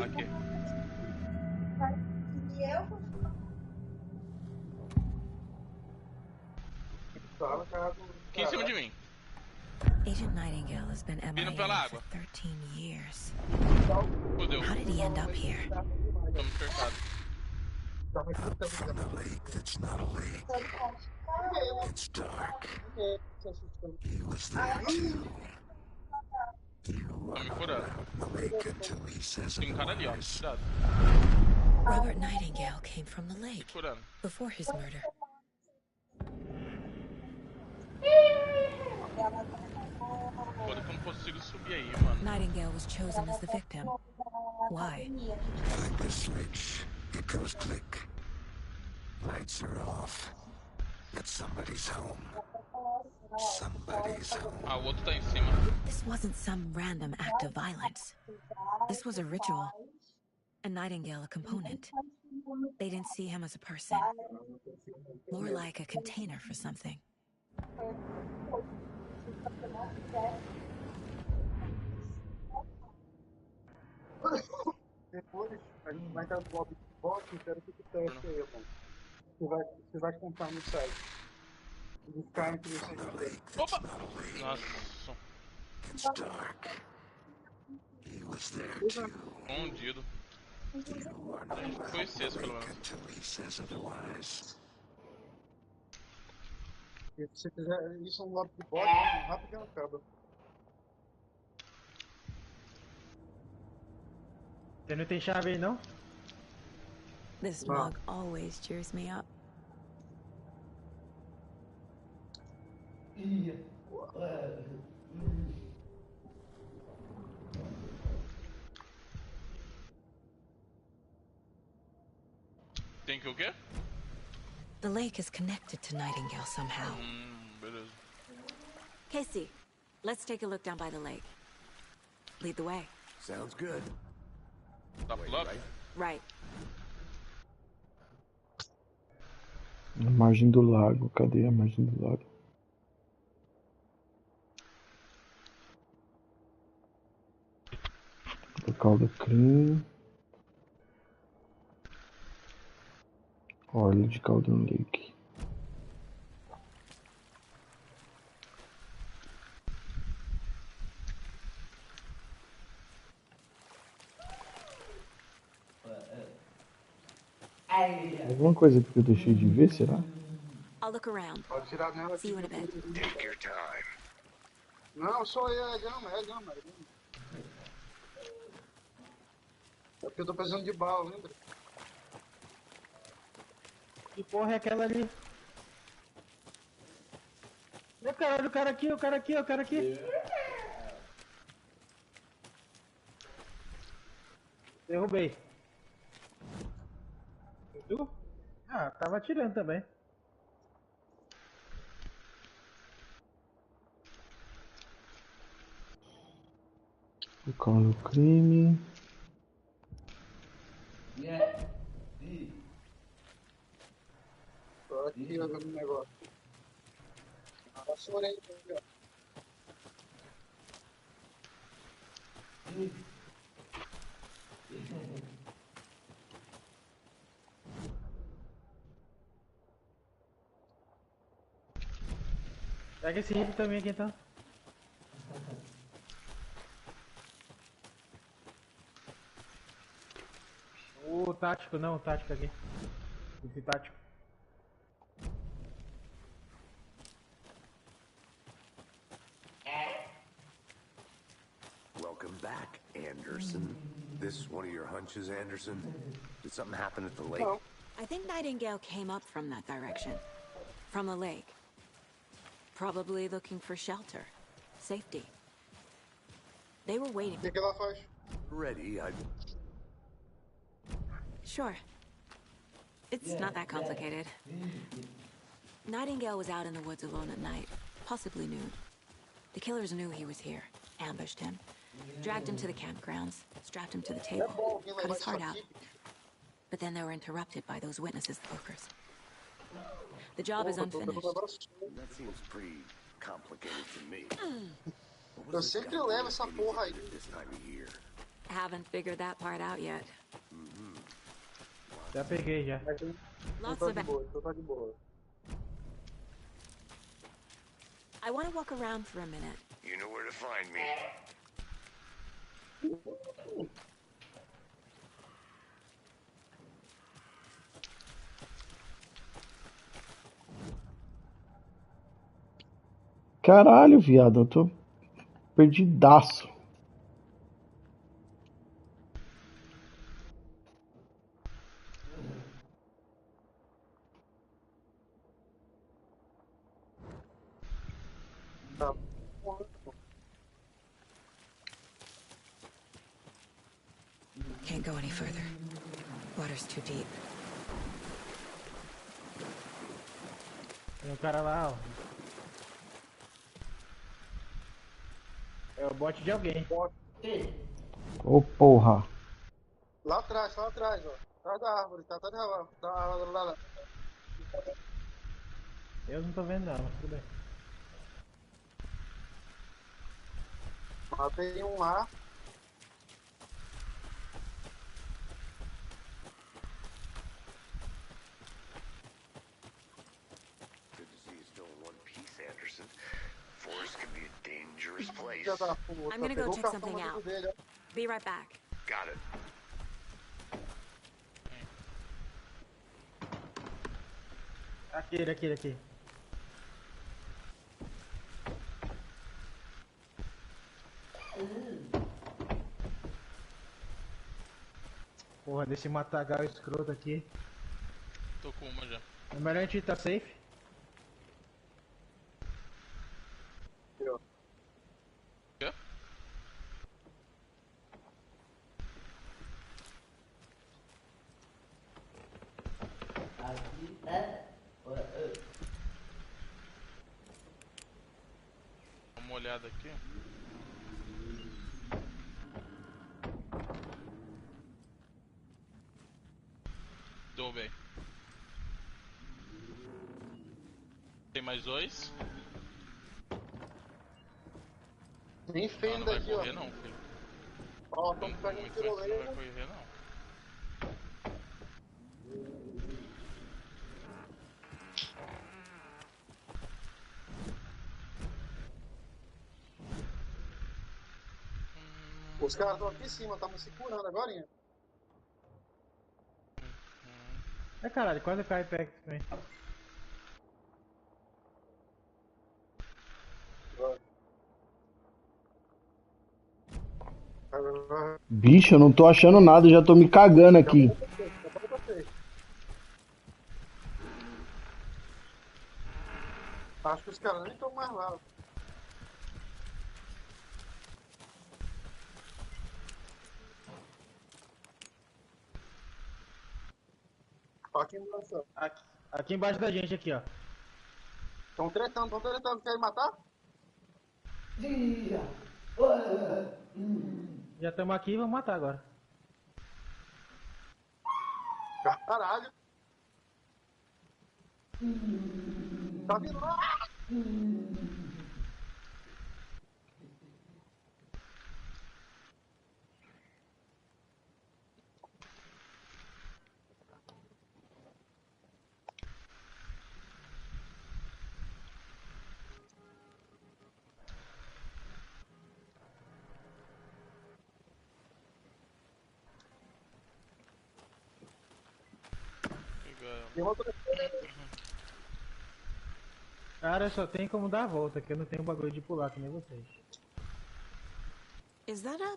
Aqui. Aqui em cima de mim. Agent Nightingale has been Vindo MIA pela for água. 13 years. Fudeu. How did he end up here? Estamos cercados. A lake that's not a lake. It's dark. He was there too. Tá me furando. The lake until he says Tem um cara ali, ó. otherwise. Cuidado. Robert Nightingale came from the lake Furando. before his murder. Foda que eu não consigo subir aí, mano. Nightingale was chosen as the victim. Why? Like the switch, it goes click. Lights are off. But somebody's home. Ah, o outro tá em cima. This wasn't some random act of violence. This was a ritual. A Nightingale a component. They didn't see him as a person. More like a container for something. Depois a gente vai entrar no bloco de box, quero que tu teste aí, irmão. Você vai contar no site. Buscar entre vocês. Opa! Nossa. It's dark. He was there too. Escondido. You are not Foi sexto, pelo menos. until he says otherwise. Se você fizer isso no bloco de box, rapidinho acaba. Você não tem chave aí, não? This smog always cheers me up. Tem que o quê? The lake is connected to Nightingale somehow. Beleza. Casey, let's take a look down by the lake. Lead the way. Sounds good. Tá pro lado? Right. A margem do lago. Cadê a margem do lago? Local do crime. Orla de Cauldron Lake. Alguma coisa que eu deixei de ver, será? I'll look around. Pode tirar nela. See you in a bit. Take your time. Não, só é gama. É porque eu tô precisando de bala, lembra? Que porra é aquela ali? Ô caralho, o cara aqui. Derrubei. Tu? Ah, tava atirando também. Local do crime. Tô aqui olhando o negócio. Ah, chorei, ó. Pega esse rifle também aqui então. O tático não, o tático aqui. Esse tático. Welcome back, Anderson. This one of your hunches, Anderson? Did something happen at the lake? Não. I think Nightingale came up from that direction. From the lake. Probably looking for shelter. Safety. They were waiting. O que ela faz? Ready, Sure. It's not that complicated. Nightingale was out in the woods alone at night, possibly noon. The killers knew he was here, ambushed him, dragged him to the campgrounds, strapped him to the table, cut his heart out. But then they were interrupted by those witnesses, the hookers. The job is unfinished. That seems pretty complicated to me. Eu sempre levo essa porra aí. This time of year. Haven't figured that part out yet. Já peguei já. Lots Tô of... de boa, tô de boa. I want to walk around for a minute. You know where to find me. Caralho, viado, eu tô perdidaço. Can't go any further. Water's too deep. Tem um cara lá, ó. É o bot de alguém. Ô, porra. Lá atrás, ó. Atrás da árvore, tá atrás da árvore lá. Eu não tô vendo não, mas tudo bem. Matei um lá. Good to see you still in one piece, Anderson. Forest can be a dangerous place. Filha da puta, I'm gonna pegou go o check cartão something amigo out. dele, ó. Be right back. Got it. Aquele. Porra, desse matagal escroto aqui. Tô com uma já. É melhor a gente tá safe. Quê? Dá uma olhada aqui. Tô bem. Tem mais dois? Nem feio Não vai daqui, ó. correr não, filho. Ó, tô Muito pegando muito, tiroleiro. não vai correr não. Os caras estão aqui em cima, tá me segurando agora, hein? É caralho, quase cai perto também. Bicho, eu não tô achando nada, já tô me cagando aqui. Acho que os caras nem estão mais lá. Aqui embaixo, ó. Aqui embaixo da gente, aqui, ó. Estão tretando, querem matar? Já estamos aqui e vamos matar agora. Caralho. Tá vindo lá? Tem outra. Cara, só tem como dar a volta, que eu não tenho bagulho de pular, que nem vocês. Is that a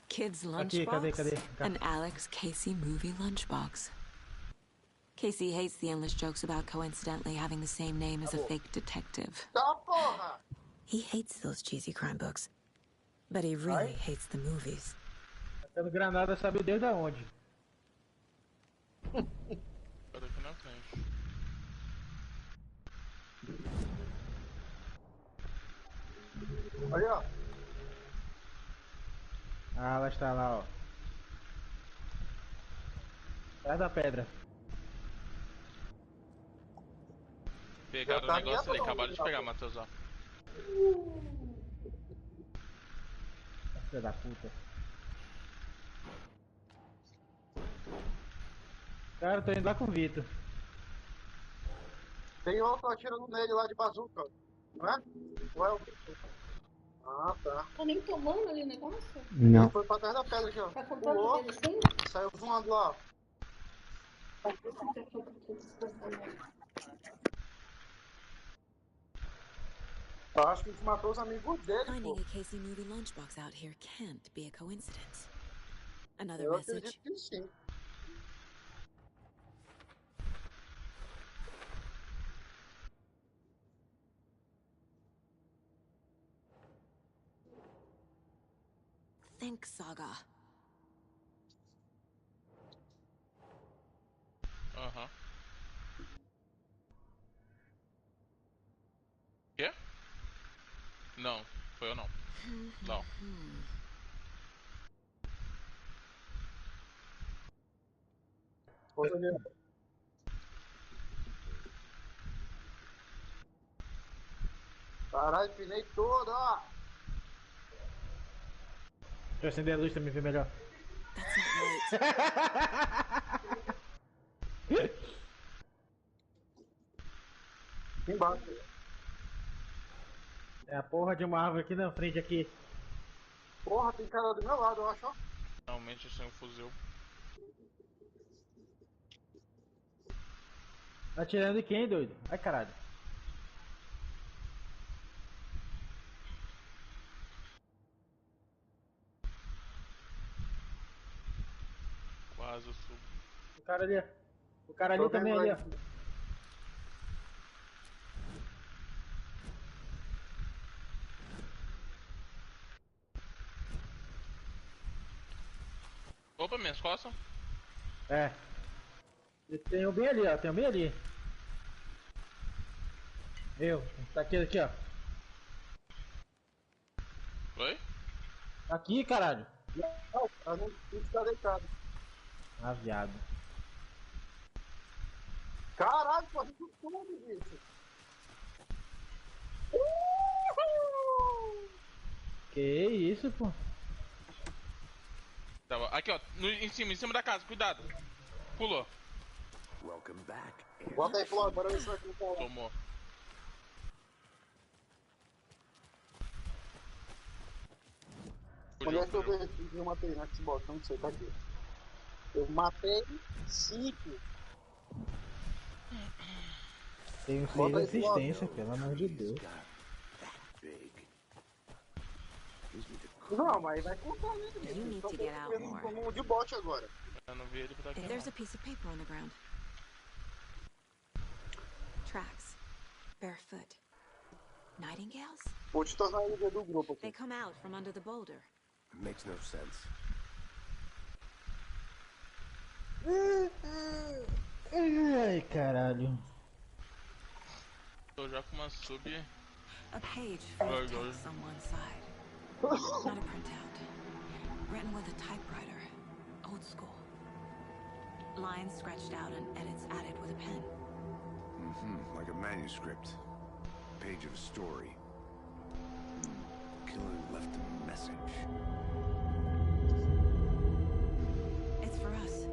kid's Aqui, lunchbox? cadê? An Alex Casey movie lunchbox. Casey hates the endless jokes about coincidentally having the same name as a fake detective. Tá, porra! He hates those cheesy crime books. But he really hates the movies. Tendo granada, sabe Deus da onde. Cadê aqui na frente? Aí, ó. Ah, ela está lá, ó. Atrás da pedra. Pegaram o negócio ali, acabaram de pegar, Matheus, ó. Filha da puta. Cara, eu tô indo lá com o Vitor. Tem outro atirando nele lá de bazuca, não é? Ou é o... Ah, tá. Tá nem tomando ali o negócio? Não. Ele foi pra trás da pedra aqui, ó. Tá com Pulou, tanto dele assim? saiu voando lá, ó. Eu acho que a gente matou os amigos dele, Finding pô. a Casey movie lunchbox out here can't be a coincidence. Another Eu message. acredito que sim. Think, Saga. Aham. Quê? Não, foi eu não. Não. Caralho, pinei todo, ó. Deixa eu acender a luz pra me ver melhor. That's not right. Embaixo. É a porra de uma árvore aqui na frente aqui. Porra, tem cara do meu lado, eu acho, ó. Realmente eu tenho um fuzil. Atirando em quem, doido? Ai, caralho. Quase eu subo. O cara ali. O cara ali também ali, ó. Opa, minhas costas. É. Tem um bem ali, ó. Tem um bem ali. Tá aqui, ó. Oi? Aqui, caralho. Não, não fica deitado. Ah, viado. Caralho, pô, isso tudo, bicho. Que isso, pô? Aqui, ó. Em cima da casa, cuidado. Pulou. Welcome back. Bota aí, Flor, bora ver se vai clicar lá. Tomou. Onde é que eu matei na Xbox? Não sei, tá aqui. Eu matei 5. Tem um freio de resistência, pelo amor de Deus. Não, mas vai contar, né? You need to get out more. Como de bot agora. Eu não vi ele por aqui. There's a piece of paper on the ground. Tracks. Barefoot. Nightingales? Vou te tornar o líder do grupo aqui. They come out from under the boulder. Makes no sense. Ai, caralho. Tô já com uma sub. A page full of text on one side. Not a printout. Written with a typewriter. Old school. Lines scratched out and edits added with a pen. Like a manuscript. Page of a story. Killer left a message. It's for us.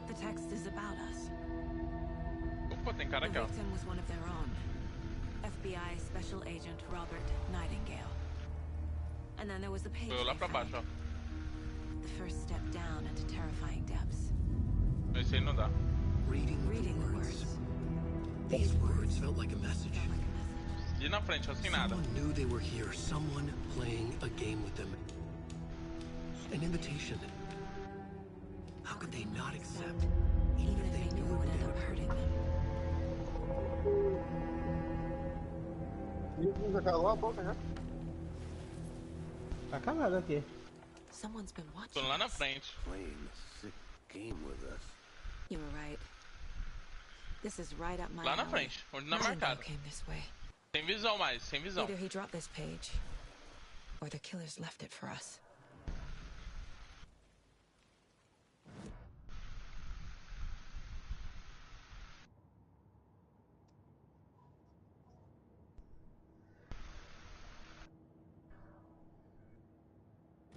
The text is about us. Opa, tem cara The aqui, ó. victim was one of their own. FBI Special Agent Robert Nightingale. And then there was the page. Foi lá pra baixo, ó. The first step down into terrifying depths. Esse aí não dá. Reading the words. These words felt like a message. E na frente, ó, sem nada. Someone knew they were here. Someone playing a game with them. An invitation. How could they not accept? Even if they knew it would end up hurting them. Já calou a boca, né? Tá calado aqui. Someone's been watching. Tô lá na frente. Playing a sick game with us. You were right. This is right up my Lá na alley. frente, onde não é Nightingale marcado. came this way. Sem visão mais, sem visão. Either he dropped this page, or the killers left it for us.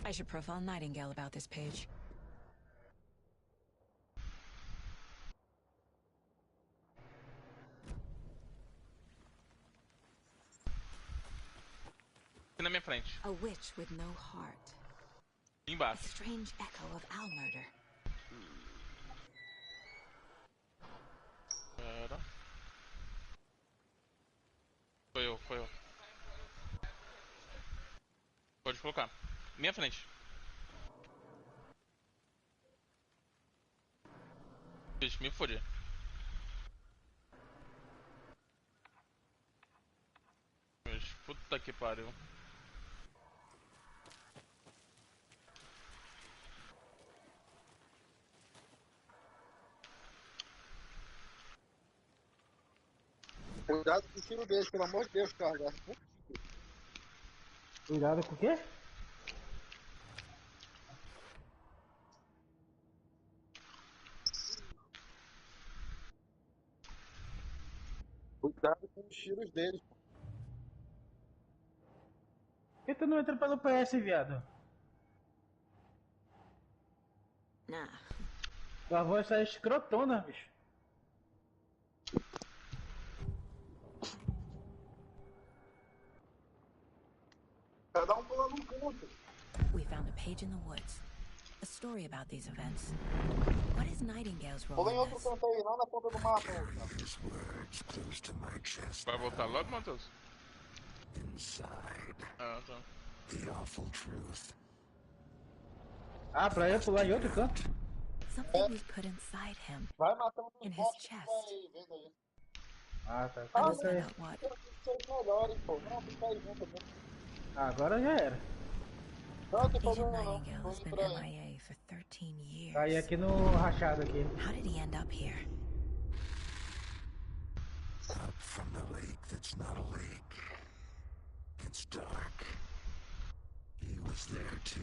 I should profile Nightingale about this page. Aqui na minha frente. A witch with no heart. A Embaixo. strange echo of owl murder. Pera. Foi eu. Pode colocar. Minha frente. Deixa me foder. Puta que pariu. Cuidado com o tiro dele, pelo amor de Deus, cara. Cuidado com o quê? Cuidado com os tiros deles. Por que tu não entra pelo PS, viado? Nah. Tua voz tá escrotona, bicho. Cada um pulando um canto. We found a page in the woods. A story about these events. What is Nightingale's role Pula em in outro this? canto aí, lá na ponta do mapa. His words close to my chest. Vai voltar logo, Matheus? Inside. Ah, tá. The awful truth. Ah, pra eu pular em outro canto? Something was put inside him. Vai matando os In his bosses que chest. vai vendo aí. Ah, tá. I Deixa must eu find ir. out what. Vocês melhores, pô. Não, fica aí junto mesmo. Agora já era. Não, tem Agent problema não. Nightingale Tô has indo been pra aí. MIA for 13 years. Tá aí aqui no rachado aqui. How did he end up here? Up from the lake that's not a lake. It's dark. He was there too.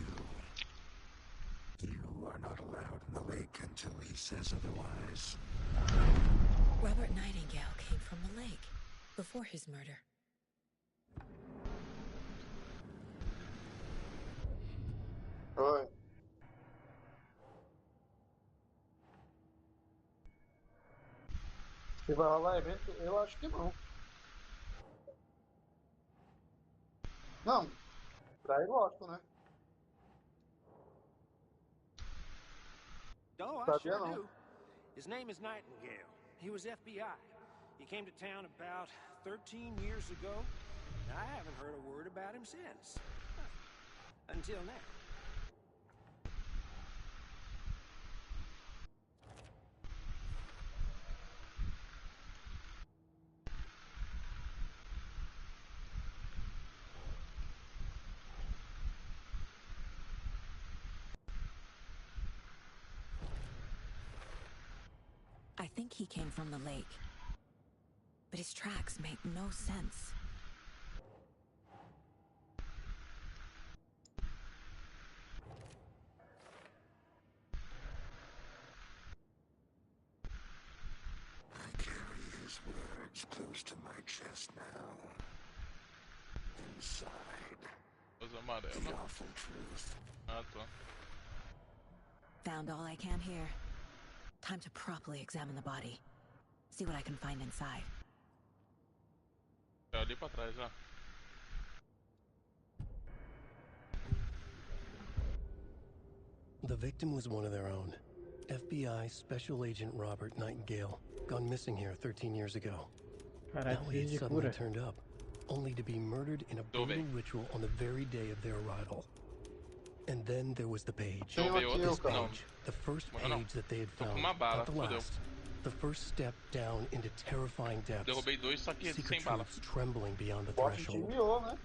You are not allowed in the lake until he says otherwise. Robert Nightingale came from the lake before his murder. Oi. Se vai rolar evento, eu acho que não. Não. Daí lógico, né? Oh, I Sabia sure não. do. His name is Nightingale. He was FBI. He came to town about 13 years ago. I haven't heard a word about him since. Until now. I think he came from the lake. But his tracks make no sense. I carry his words close to my chest now. Inside. Coisa The amarela. awful truth. Ah, tá. Found all I can here. Time to properly examine the body. See what I can find inside. É ali pra trás, ó. The victim was one of their own. FBI Special Agent Robert Nightingale, gone missing here 13 years ago. Caralho, Now he preciso had de suddenly cura. turned up, only to be murdered in a Tô brutal bem. ritual on the very day of their arrival. And then there was the page. Deixa eu ver aqui, outro. ô, cara. Não. The first Não, não. page that they had Tô com found, uma bala, not the fodeu. last. The first step down into terrifying depths. Derrubei dois, só que Secret sem bala. truths trembling beyond the Boss threshold. intimidou, né?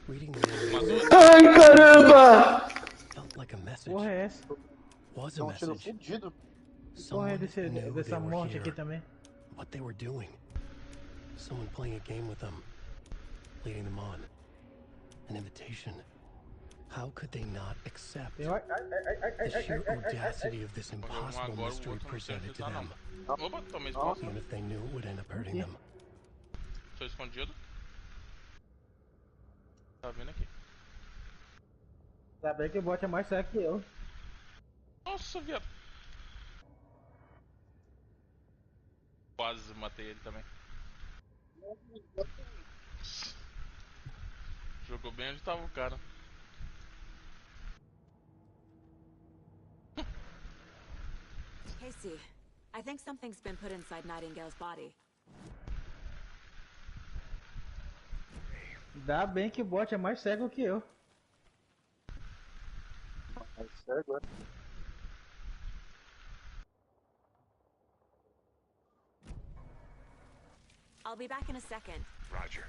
Reading the Uma name duas. Ai, caramba! felt like a message. Porra é essa? Was É a um tiro message. fudido. Porra é Someone knew dessa they were morte aqui here. também? What they were doing. Someone playing a game with them, leading them on. An invitation. How could they not accept Tem... the sheer audacity of this Um impossible agora, o mystery outro não sei presented onde to tá, them, não. Opa, tomei explosão. even if they knew it would end up hurting them? Tô escondido. Tá vindo aqui. Tá bem que o bot é mais cego que eu. Nossa, viado. Quase matei ele também. Jogou bem onde tava o cara. Casey, I think something's been put inside Nightingale's body. Dá bem que o bot é mais cego que eu. É cego, é? I'll be back in a second. Roger.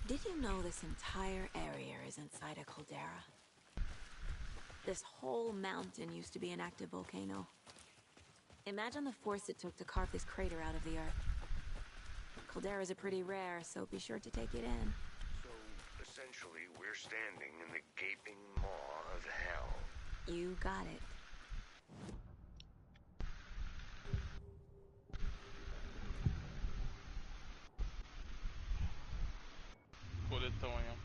Did you know this entire area is inside a caldera? This whole whole mountain used to be an active volcano. Imagine the force it took to carve this crater out of the earth. Calderas are pretty rare, so be sure to take it in. So, essentially, we're standing in the gaping maw of hell. You got it. Coletão aí, ó.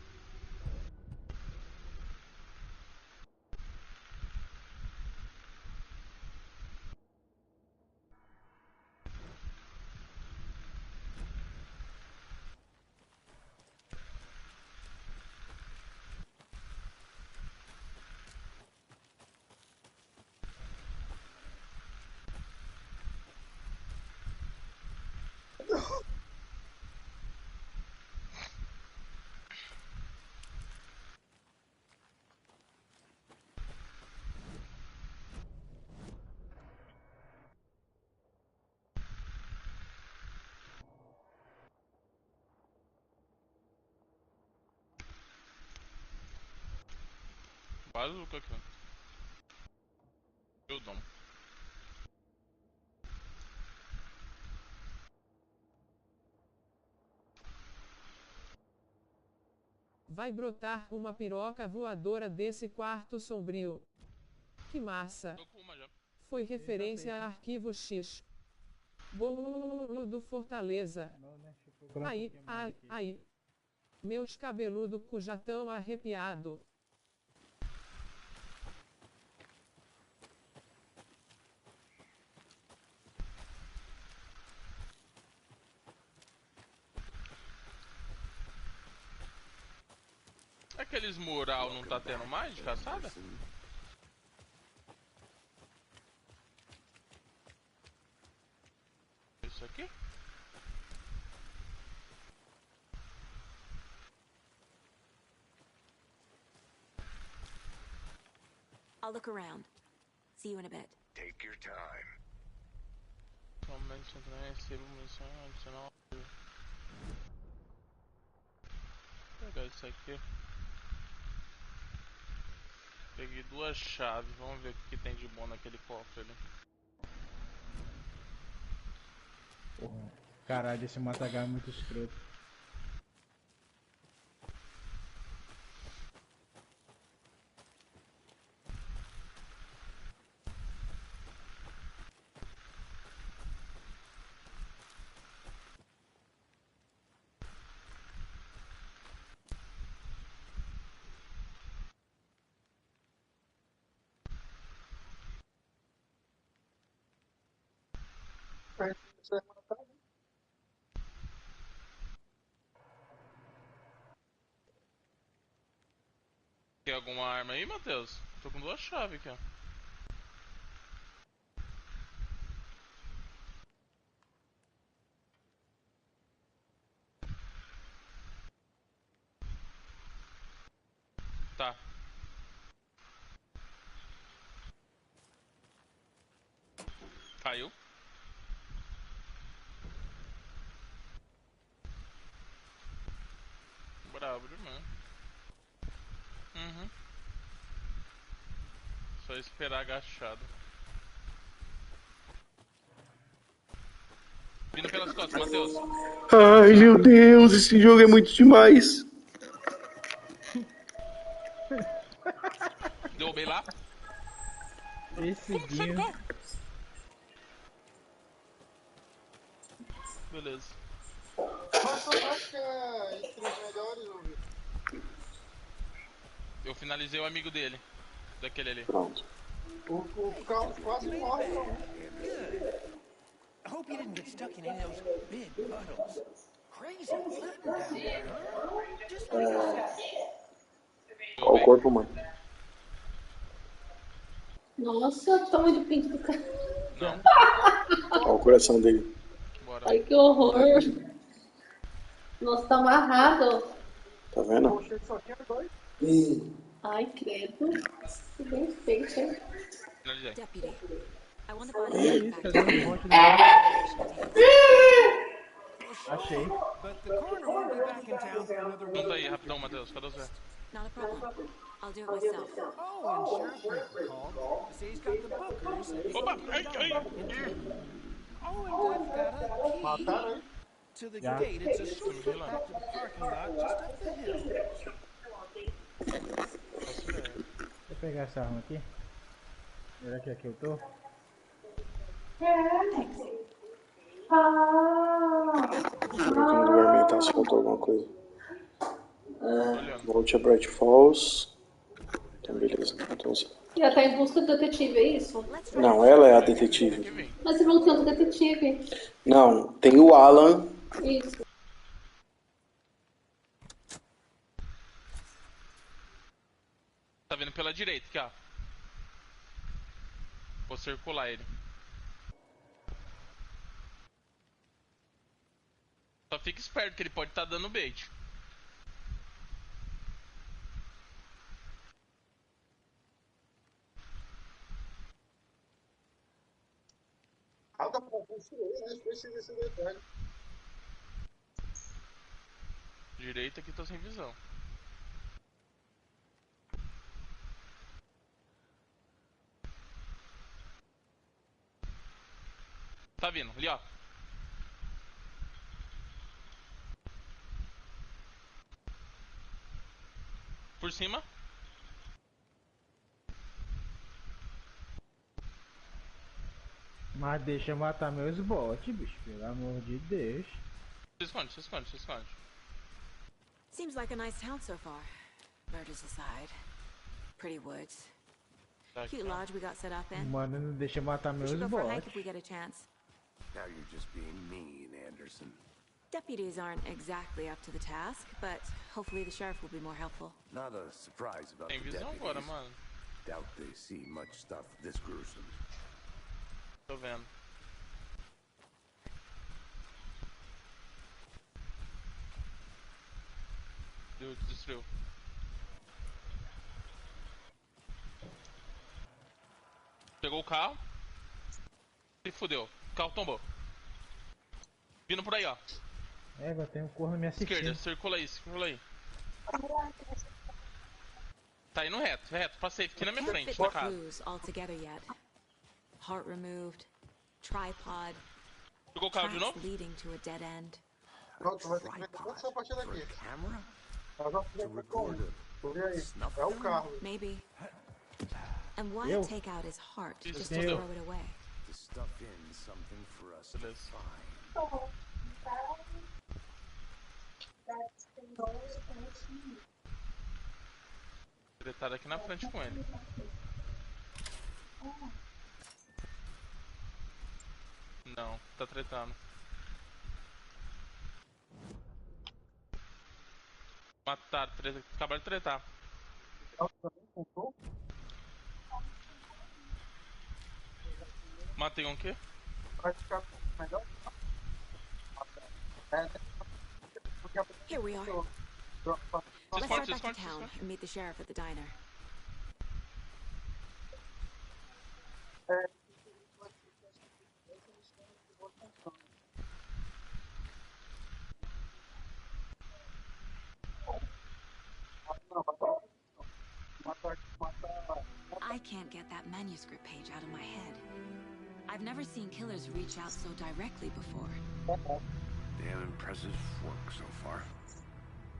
Bazuca aqui. Eu dou. Vai brotar uma piroca voadora desse quarto sombrio. Que massa. Foi referência a Arquivo X. Bolo do Fortaleza. Aí. Meus cabeludos já tão arrepiado. Aqueles mural não tá tendo mais de caçada? Isso aqui? I'll look around. See you in a bit. Take your time. Somente recebo munição adicional. Vou pegar isso aqui. Peguei 2 chaves, vamos ver o que tem de bom naquele cofre ali. Porra, caralho, esse matagal é muito escroto. Tem alguma arma aí, Matheus? Tô com 2 chaves aqui, ó. Tá. Caiu. Bravo demais. Uhum. Só esperar agachado. Vindo pelas costas, Matheus. Ai, meu Deus, esse jogo é muito demais. Derrubei lá. Esse Como que sai do dia. carro? Beleza. Mas que é entre os melhores, ouviu? Eu finalizei o amigo dele. Daquele ali. Pronto. O carro quase morre, não. I hope you didn't get stuck in any of those big puddles. Crazy flooding down there, huh? Just like you said. Olha o corpo, mano. Nossa, tamanho do pinto do cara. Não. Olha o coração dele. Bora. Ai, que horror. Nossa, tá amarrado. Tá vendo? Ai, credo. Que bem feito, hein? Finalizei. Deputy, I want the Que body isso, back fazendo um to monte the Achei. But the coroner won't be back in town for another Junta week. aí, rapidão, Matheus. Cadê você? Not a problem. I'll do it myself. Oh, and Sheriff Prince called to say he's got the bookers at the Opa! ABA Ai, ai! diner in town. Oh, and I've got a key to the Já. gate. It's a shortcut back to the parking lot just up the hill. Faço ideia. Deixa eu pegar essa arma aqui. Será que aqui eu tô? Deixa eu ver aqui no lugar ambiental se faltou alguma coisa. Olhando. Volte a Bright Falls. Então, beleza. Então, E ela tá em busca do detetive, é isso? não, ela é a detetive. Mas você não tem outro detetive. Não, tem o Alan. Isso. Tá vindo pela direita aqui, ó. Vou circular ele. Só fica esperto que ele pode estar dando bait. Direita aqui tô sem visão. Tá vindo, ali ó. Por cima. Mas deixa eu matar meus bots, bicho. Pelo amor de Deus. Se esconde, se esconde, se esconde. Seems like a nice town so far. Murders aside. Pretty woods. Cute lodge we got set up in. Mano, não deixa eu matar We meus should go for a hike bots. if we get a chance. Now you're just being mean, Anderson. Deputies aren't exactly up to the task, but hopefully the sheriff will be more helpful. Not a surprise about Tem the visão deputies. agora, mano. Doubt they see much stuff this gruesome. Tô vendo. Destruiu. Pegou o carro. Se fudeu. O carro tombou. Vindo por aí, ó. Agora tem um corno me assistindo. Esquerda, circula aí, circula aí. Tá indo reto, reto. Passei aqui na minha Can't frente, fit na the casa. clues all together yet. Heart removed, tripod, Pegou o carro de tracks novo? leading to a dead end. Pronto, vai ter que meter toda essa parte daqui. Camera? Ela já foi record. Vê aí. É o carro. Maybe. And why Eu? take out his heart Isso, just to eu. throw it away? To stuff in something for us to Beleza. find. Tretado aqui na frente com ele. Não, tá tretando. Mataram, acabaram de tretar. Matei um aqui. Vai ficar melhor. Here we are. Let's head back to town and meet the sheriff at the diner. I can't get that manuscript page out of my head. I've never seen killers reach out so directly before. Damn impressive work so far.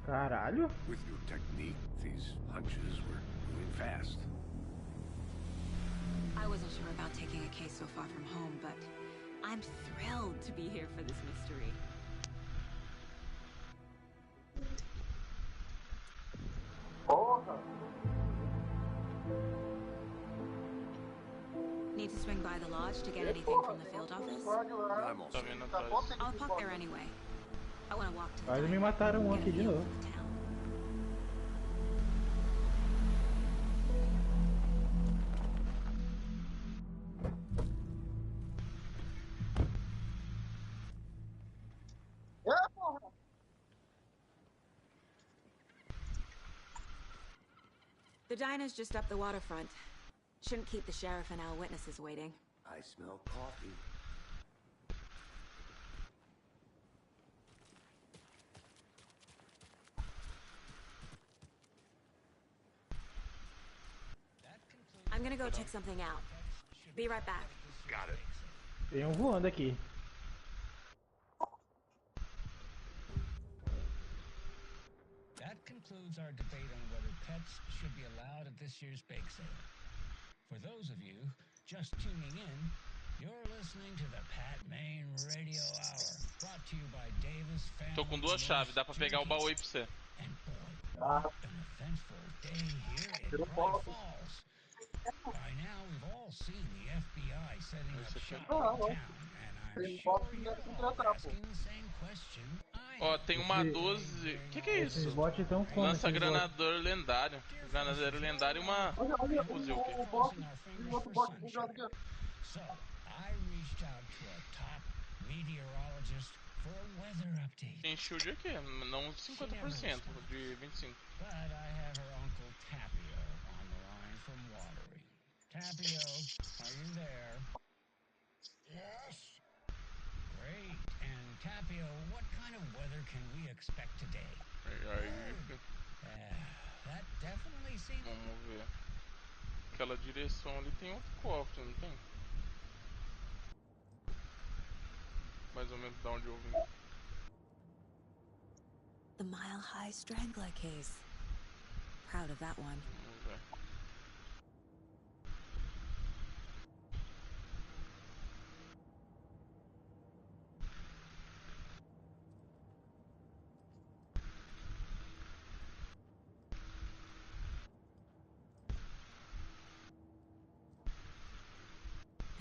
Caralho. With your technique, these hunches were moving fast. I wasn't sure about taking a case so far from home, but I'm thrilled to be here for this mystery. Need to swing by the lodge to get anything from the field office? I'm also Tá vindo atrás. I'll park there anyway. I want to walk to the Quase me diner mataram um and get aqui a de feel novo. for the town. The diner's just up the waterfront. Shouldn't keep the sheriff and our witnesses waiting. I smell coffee. gonna go check something out. Be right back. Got it. Tem um voando aqui. That concludes our debate on whether pets should be allowed at this year's bake sale. For those of you just tuning in, you're listening to the Pat Main Radio Hour, brought to you by Davis Family. Tô com 2 chaves, dá pra pegar o baú aí pra você. And boy, what an eventful day here in Bright Falls. By now, we've all seen the FBI setting up shop in town, and I'm sure you're all asking the same question I Ó, am. tem uma 12. Que é isso? Esses bots tão como? Lança granador lendário. Granadeiro lendário e uma fuzil aqui. Crossing our fingers for sunshine. So, I reached out to a top meteorologist for a weather update. Tem shield aqui, não 50%, de 25%. But I have her uncle Tapio on the line from Watery. Tapio, are you there? Yes. Great. And Tapio, what kind of weather can we expect today? That definitely seems... Vamos ver. Aquela direção ali tem outro cofre, não tem? Mais ou menos da onde eu vim. The Mile High Strangler case. Proud of that one. Vamos ver.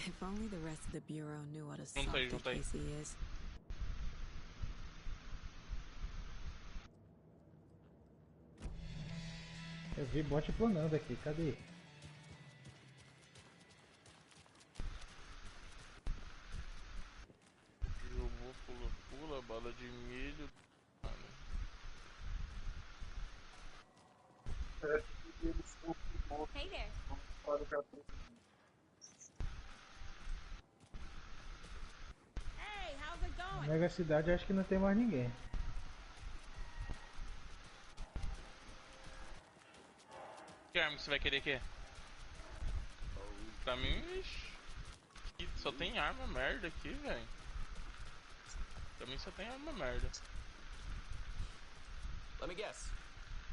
If only the rest of the Bureau knew what a soft Junta aí. case he is. Eu vi bot planando aqui, cadê? Jogou, pula, bala de milho. Hey there. Hey, how's it Na going? Mega Cidade acho que não tem mais ninguém. Que arma que você vai querer aqui? Pra mim, ixi, só tem arma merda aqui, velho. Pra mim só tem arma merda. Let me guess.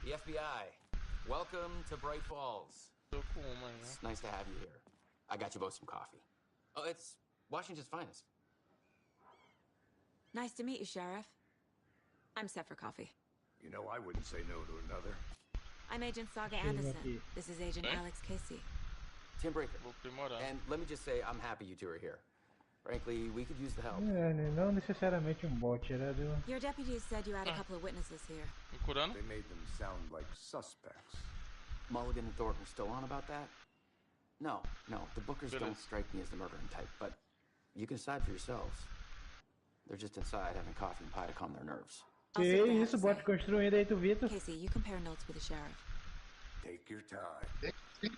The FBI. Welcome to Bright Falls. Tô com uma, né? It's nice to have you here. I got you both some coffee. Oh, it's Washington's finest. Nice to meet you, Sheriff. I'm set for coffee. You know, I wouldn't say no to another. I'm Agent Saga Anderson. This is Agent Alex Casey. Tim Breaker. And let me just say, I'm happy you two are here. Frankly, we could use the help. Não necessariamente bot, era do... Your deputies said you had a couple of witnesses here. They made them sound like suspects. Mulligan and Thornton are still on about that? No, the Bookers don't strike me as the murdering type, but you can decide for yourselves. They're just inside having coffee and pie to calm their nerves. Que isso, bot construindo aí, tu Vitor? Casey, you compare notes with the sheriff. Take your time. We've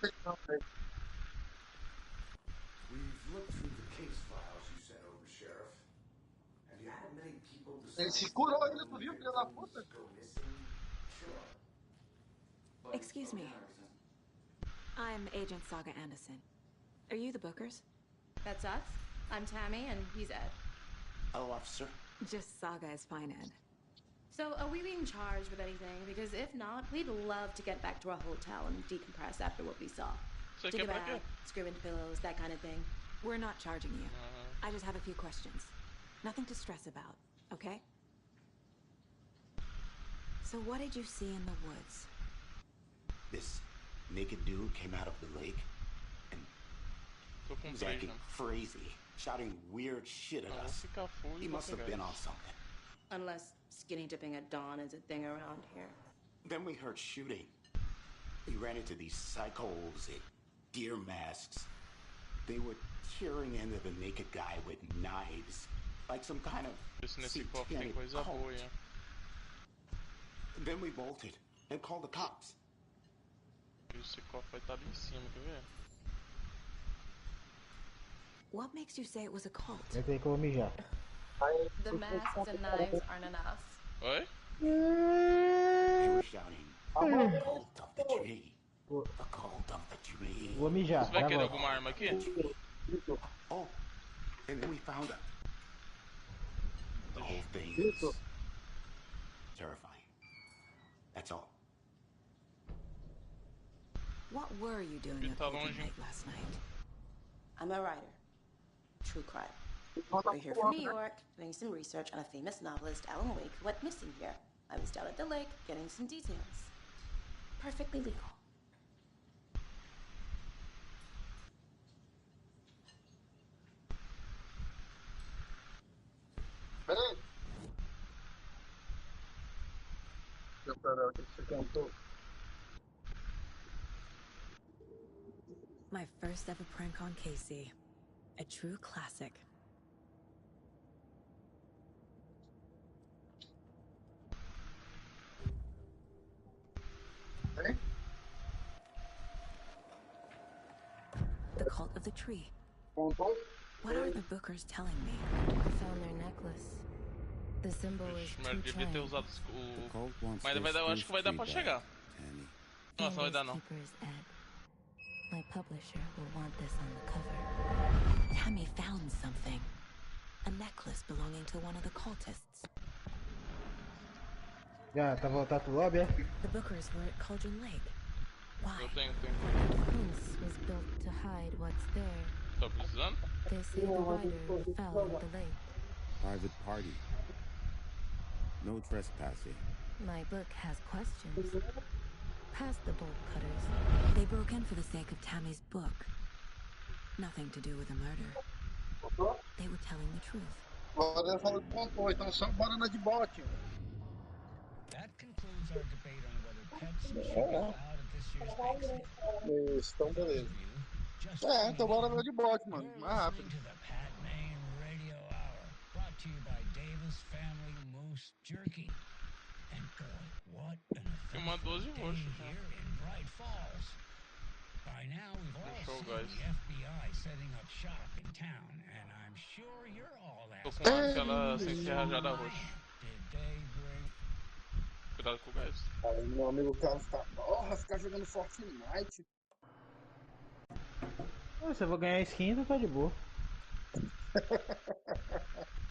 looked through the case files you sent over, Sheriff. Have you had many people decide... Ele se curou ainda, tu viu, filho da puta? Excuse me. I'm Agent Saga Anderson. Are you the Bookers? That's us. I'm Tammy, and he's Ed. Hello, officer. Just Saga is fine, Ed. So, are we being charged with anything? Because if not, we'd love to get back to our hotel and decompress after what we saw. So Take a bath, scream into pillows, that kind of thing. We're not charging you. I just have a few questions. Nothing to stress about, okay? So what did you see in the woods? This naked dude came out of the lake and he was acting crazy, shouting weird shit at us. He must have been on something. Unless skinny dipping at dawn is a thing around here. Then we heard shooting. We ran into these psychos in deer masks. They were tearing into the naked guy with knives, like some kind of satanic cult. Then we bolted and called the cops. Esse cofre vai estar ali em cima, quer ver? What makes you say it was a cult? Eu tenho que mijar. The masks and knives aren't enough. Oi? They were shouting, cult of the tree. A cult of the tree. Vou mijar. Você vai já querer volto. alguma arma aqui? Oh, and then we found her. The whole thing is terrifying. That's all. What were you doing at Cauldron Lake last night? I'm a writer. True crime. We're here from New York, doing some research on a famous novelist, Alan Wake, who went missing here. I was down at the lake, getting some details. Perfectly legal. Peraí. O que você cantou? My first ever prank on Casey. A true classic. Hein? The cult of the tree. Contou? What are the bookers telling me? I found their necklace. The symbol is Mas two devia ter triangles. usado o... Mas vai dar, eu acho que vai dar pra chegar. Nossa, não vai dar não. Keeper's Ed. My publisher will want this on the cover. Tammy found something. A necklace belonging to one of the cultists. Já, tá voltado pro lobby, é? The bookers were at Cauldron Lake. Why? Eu tenho. Prince was built to hide what's there. Tá precisando? They say the rider fell at the lake. Private party. No trespassing. My book has questions. Past the bolt cutters. They broke in for the sake of Tammy's book. Nothing to do with the murder. They were telling the truth. Agora ela falou que contou, então só bora na de bote. That concludes our debate on whether pets should be allowed at this year's bake sale. Isso, então beleza. Então bora na de bote, mano. Mais rápido. To the Pat Main Radio Hour, brought to you by Davis Family Moose Jerky. And boy, what an eventful day here in Bright Falls. By now, we've all seen the FBI setting up shop in town, and I'm sure you're all Tô asking, com aquela sem ser rajada roxa. did they bring... Cuidado com o gás. Aí meu amigo Carlos tá, porra, ficar jogando Fortnite. Se eu vou ganhar skin, então tá de boa.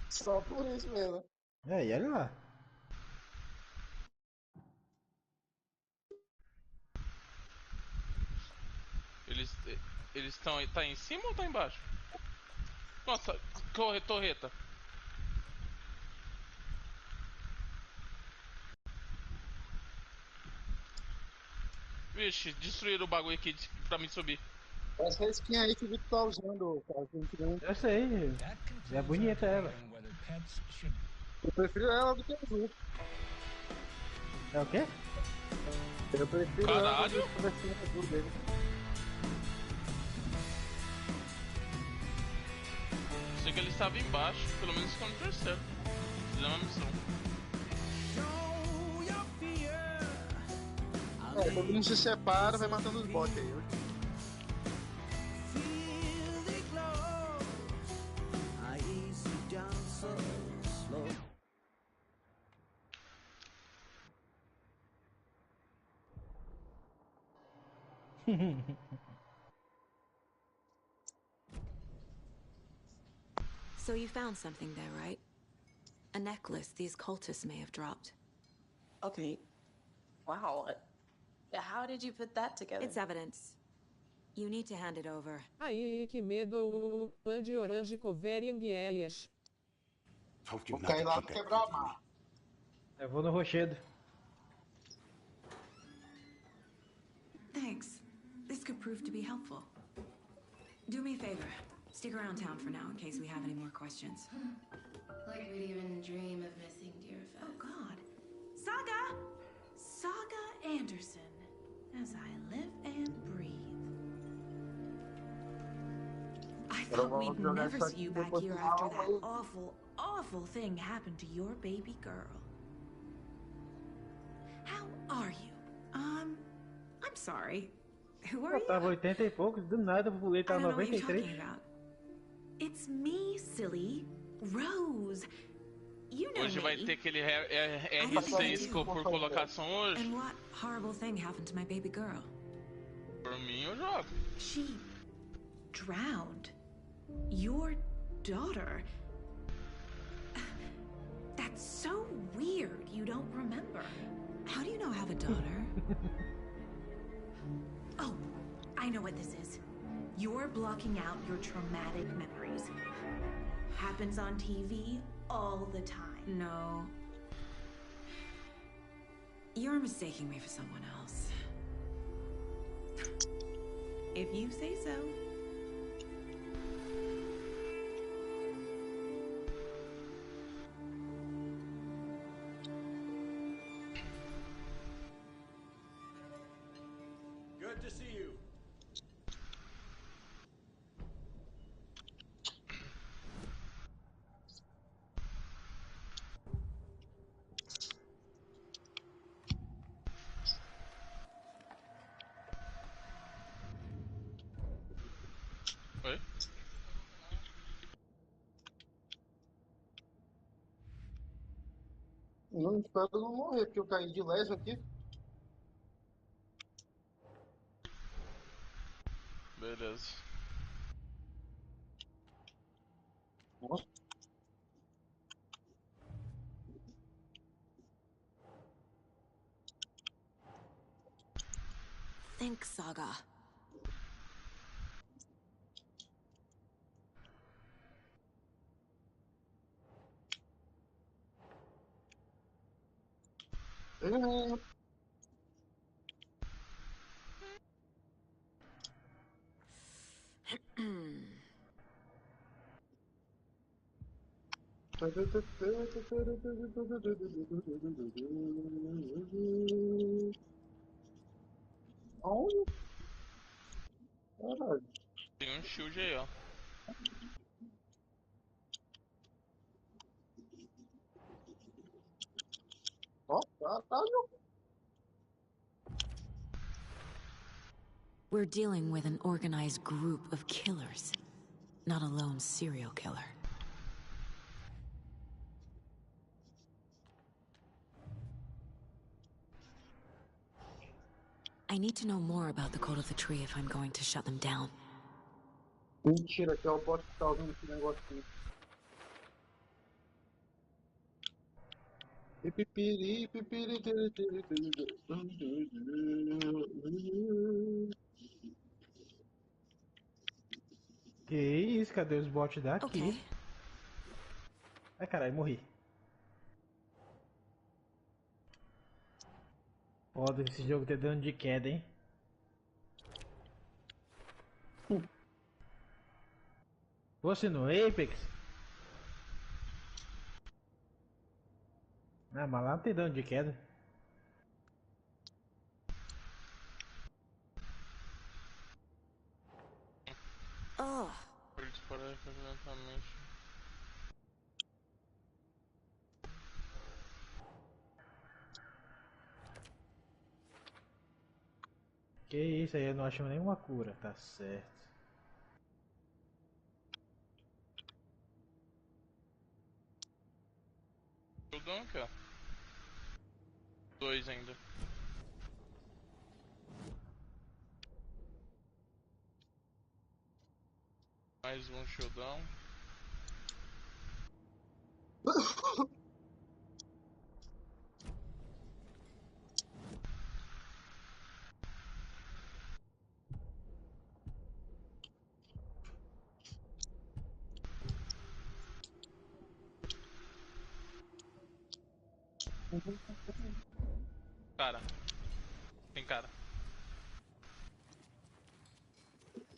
Só por isso mesmo. É, e olha lá. Eles estão... Tá em cima ou tá embaixo? Nossa, torreta. Vixe, destruíram o bagulho aqui pra me subir. Essa skin aí que o Vitor tá usando, cara, que a gente ganhou. Eu sei, é bonita ela. Eu prefiro ela do que a azul. É o quê? Eu prefiro ela do que a skin azul dele. Sei que ele estava embaixo, pelo menos ficou no terceiro. Fizemos uma missão. Todo mundo se separa, vai matando os bots aí. So you found something there, right? A necklace these cultists may have dropped. Okay. Wow. How did you put that together? It's evidence. You need to hand it over. Aí, que medo, de orange covering Elias. Vou cair lá pra quebrar a barra. Eu vou no rochedo. Thanks. This could prove to be helpful. Do me a favor. Stick around town for now in case we have any more questions. Like we'd even dream of missing dear Fez. Oh, God. Saga Anderson. As I live and breathe. I thought we'd never see you back here after that awful thing happened to your baby girl. How are you? I'm sorry. Who are Eu tava 80 e poucos, do nada eu pulei, tava 93. It's me, silly. Rose. You know Hoje vai ter aquele R6 por colocação hoje. And what horrible thing happened to my baby girl? jogo. She drowned. Your daughter. That's so weird. You don't remember. How do you know I have a daughter? Oh, I know what this is. You're blocking out your traumatic memories. Happens on TV all the time. No. You're mistaking me for someone else. If you say so. Good to see you. Oi? Não espero não morrer, porque eu caí de leso aqui. Beleza. Nossa. Think, Saga. Aonde? Caralho. Tem um shield aí, ó. Ó, caralho. We're dealing with an organized group of killers, not a lone serial killer. I need to know more about the code of the tree if I'm going to shut them down. Mentira, que é o bot que tá usando esse negocinho. Pipiri, pipiri, tiri, tiri, tiri, tiri. Que isso? Cadê os bots daqui? Okay. Ai, caralho, morri. Foda, esse jogo tá dando de queda, hein? Fosse no Apex? Ah, mas lá não tem dano de queda. Oh. Por disparar lentamente. Que isso aí, eu não acho nenhuma cura, tá certo. Shieldão aqui, ó. 2 ainda. Mais um shieldão. Cara. Tem cara.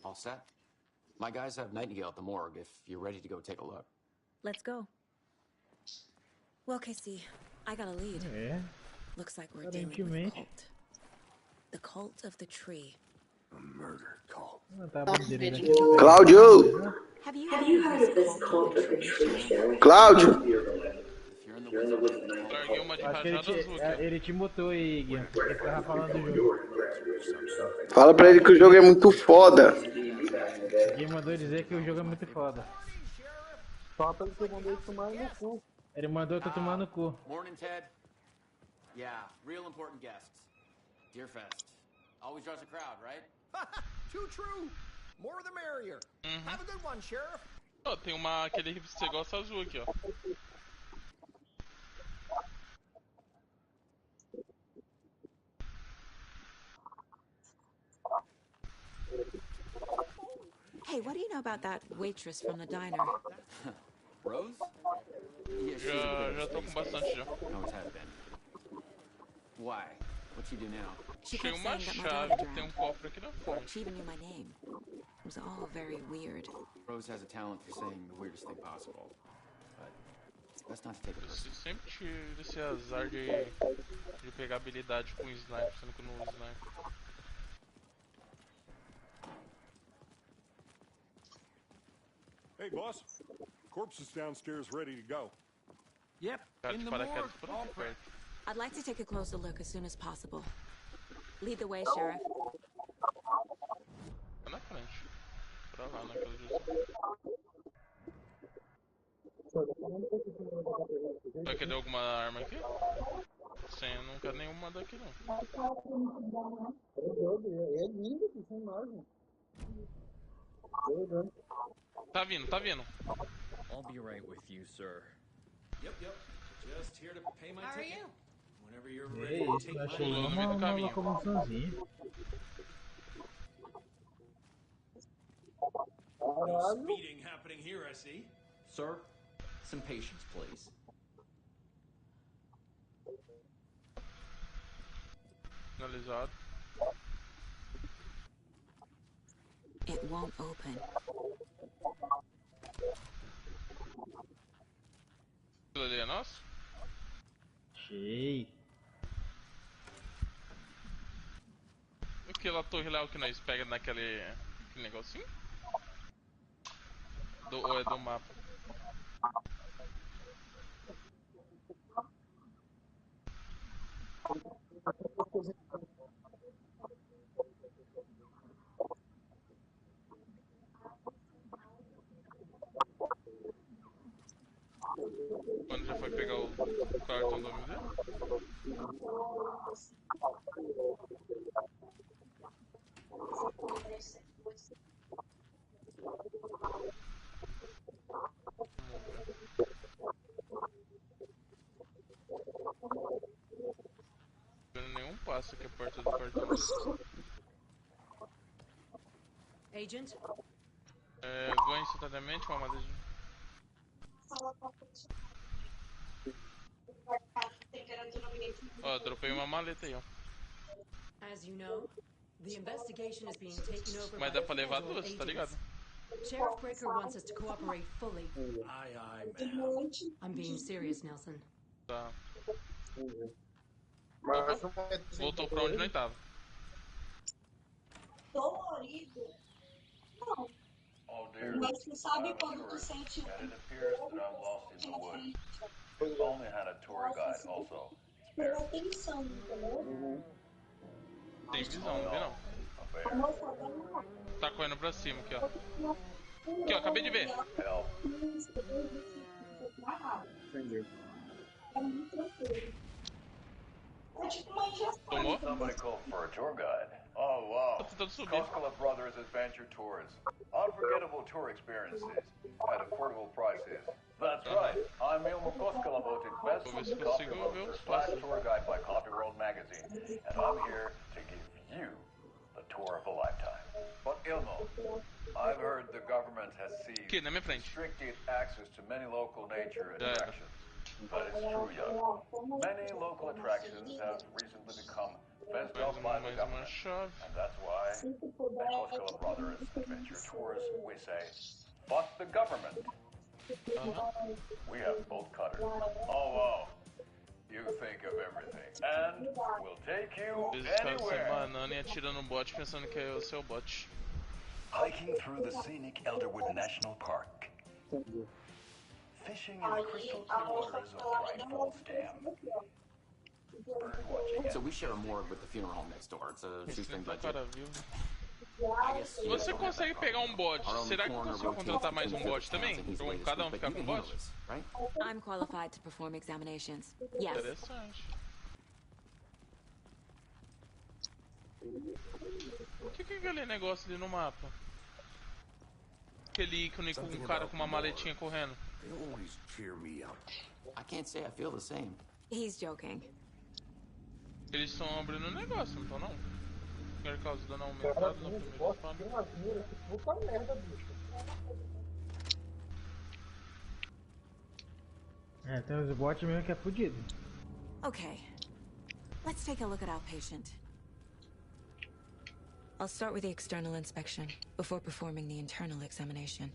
All set? My guys have Nightingale at the morgue if you're ready to go take a look. Let's go. Well, Casey, I got a lead. É. Looks like we're dealing with a cult. The cult of the tree. A murder cult. Cláudio! Have you heard of this cult of the tree? Cláudio! Larguei uma de Acho que rajada azul aqui. ele te mutou aí, Gui. Ele tava falando do jogo. Fala pra ele que o jogo é muito foda. Gui mandou dizer que o jogo é muito foda. Só pra ele que eu mandei tomar no cu. Ele mandou tu tomar no cu. Morning, Ted. Yeah, real important guests. Deerfest. Always draws a crowd, right? Too true. More the merrier. Have a good one, Sheriff. Ó, tem aquele rifle que você gosta azul aqui, ó. Hey, what do you know about that waitress from the diner? Rose? Yeah, she's a Já bit tô of a com space bastante case. já. Always has been. Why? What'd she do now? She Achei kept uma saying that my chave daughter que tem drowned. cofre aqui na frente. She even knew my name. It was all very weird. Rose has a talent for saying the weirdest thing possible. But that's not to take it Eu personally. sempre tive esse azar de pegar habilidade com sniper, sendo que eu não uso sniper. Hey, boss. Corpse is downstairs ready to go. Yep, Cara, in de the paraquedas morgue, por all aqui prepped. perto. I'd like to take a closer look as soon as possible. Lead the way, Sheriff. Tá na frente. Pra lá, naquela direção. Vai querer alguma arma aqui? Sim, eu não quero nenhuma daqui não. É lindo que sem imagem. Tá vindo, tá vindo. I'll be right with you, sir. Yep. Just here to pay my How are ticket. you? Whenever you're É ready to isso, take eu my achei Pulando no uma, meio do uma caminho. locomoçãozinha. No speeding happening here, I see. Sir, some patience, please. Finalizado. It won't open. Aquilo ali é nosso? Achei. Aquela torre lá, o que nós pega naquele negocinho? Ou é do mapa? Quando já foi pegar o cartão do amigo dele? Vamos ver. Não vendo nenhum passo aqui perto do cartão. Agent? Ganho instantaneamente uma maleta. Ó, dropei uma maleta aí, ó. As you know, the investigation is being taken over Mas by dá pra levar federal duas, tá ligado? agents. Sheriff Breaker wants us to cooperate fully. Aye, ma'am. I'm being serious, Nelson. Tá. Opa, voltou pra onde nós tava. Dolorido. Não. Oh dear. Mas você sabe I'm a quando tu tourist, sente and it appears that I'm lost in the woods. If only had a tour guide also. pela atenção, entendeu? Tem visão, não vi não. A moça dela Tá correndo pra cima aqui, ó. Aqui, ó, acabei de ver. Entendi. é muito tranquilo. É tipo uma injeção. Tomou? Somebody called for a tour guide. Oh wow. Tô tentando subir. Koskela Brothers Adventure Tours. Unforgettable tour experiences at affordable prices. That's right. I'm Ilmo Koskela, voted best Vou ver se coffee consigo ver roaster os / passos. tour guide by Coffee World Magazine, and I'm here to give you the tour of a lifetime. But Ilmo, I've heard the government has seized Aqui, na minha frente. restricted access to many local nature Já era. attractions. But it's true, young. Many local attractions have recently become fenced off by the Mais uma government. chave. And that's why at Koskela Brothers Adventure Tours, we say, fuck the government. We have bolt cutters. Oh, wow. You think of everything. And we'll take you Às vezes os caras se anywhere. banando e atirando no bot pensando que é o seu bot. Hiking through the scenic Elderwood National Park. Fishing in the crystal clear waters of Bright Falls Dam. Bird watching So we share a morgue with the funeral home next door. It's a shoestring budget. Cara, viu? I guess Se você consegue pegar um bot, our only será que eu coroner consigo rotates contratar mais um between bot também? towns and he's Pra away this cada week, ficar but com you um can bot? handle this, right? I'm qualified to perform examinations. Yes. Interessante. O que é aquele negócio ali no mapa? Aquele ícone com um cara com uma maletinha correndo. They always cheer me up. I can't say I feel the same. He's joking. Eles estão abrindo um negócio, não estão não? Quer causa dando aumentado na primeira fase. Tem umas miras que puta merda, bicho. É, tem os bots mesmo que é fudido. Okay. Let's take a look at our patient. I'll start with the external inspection before performing the internal examination.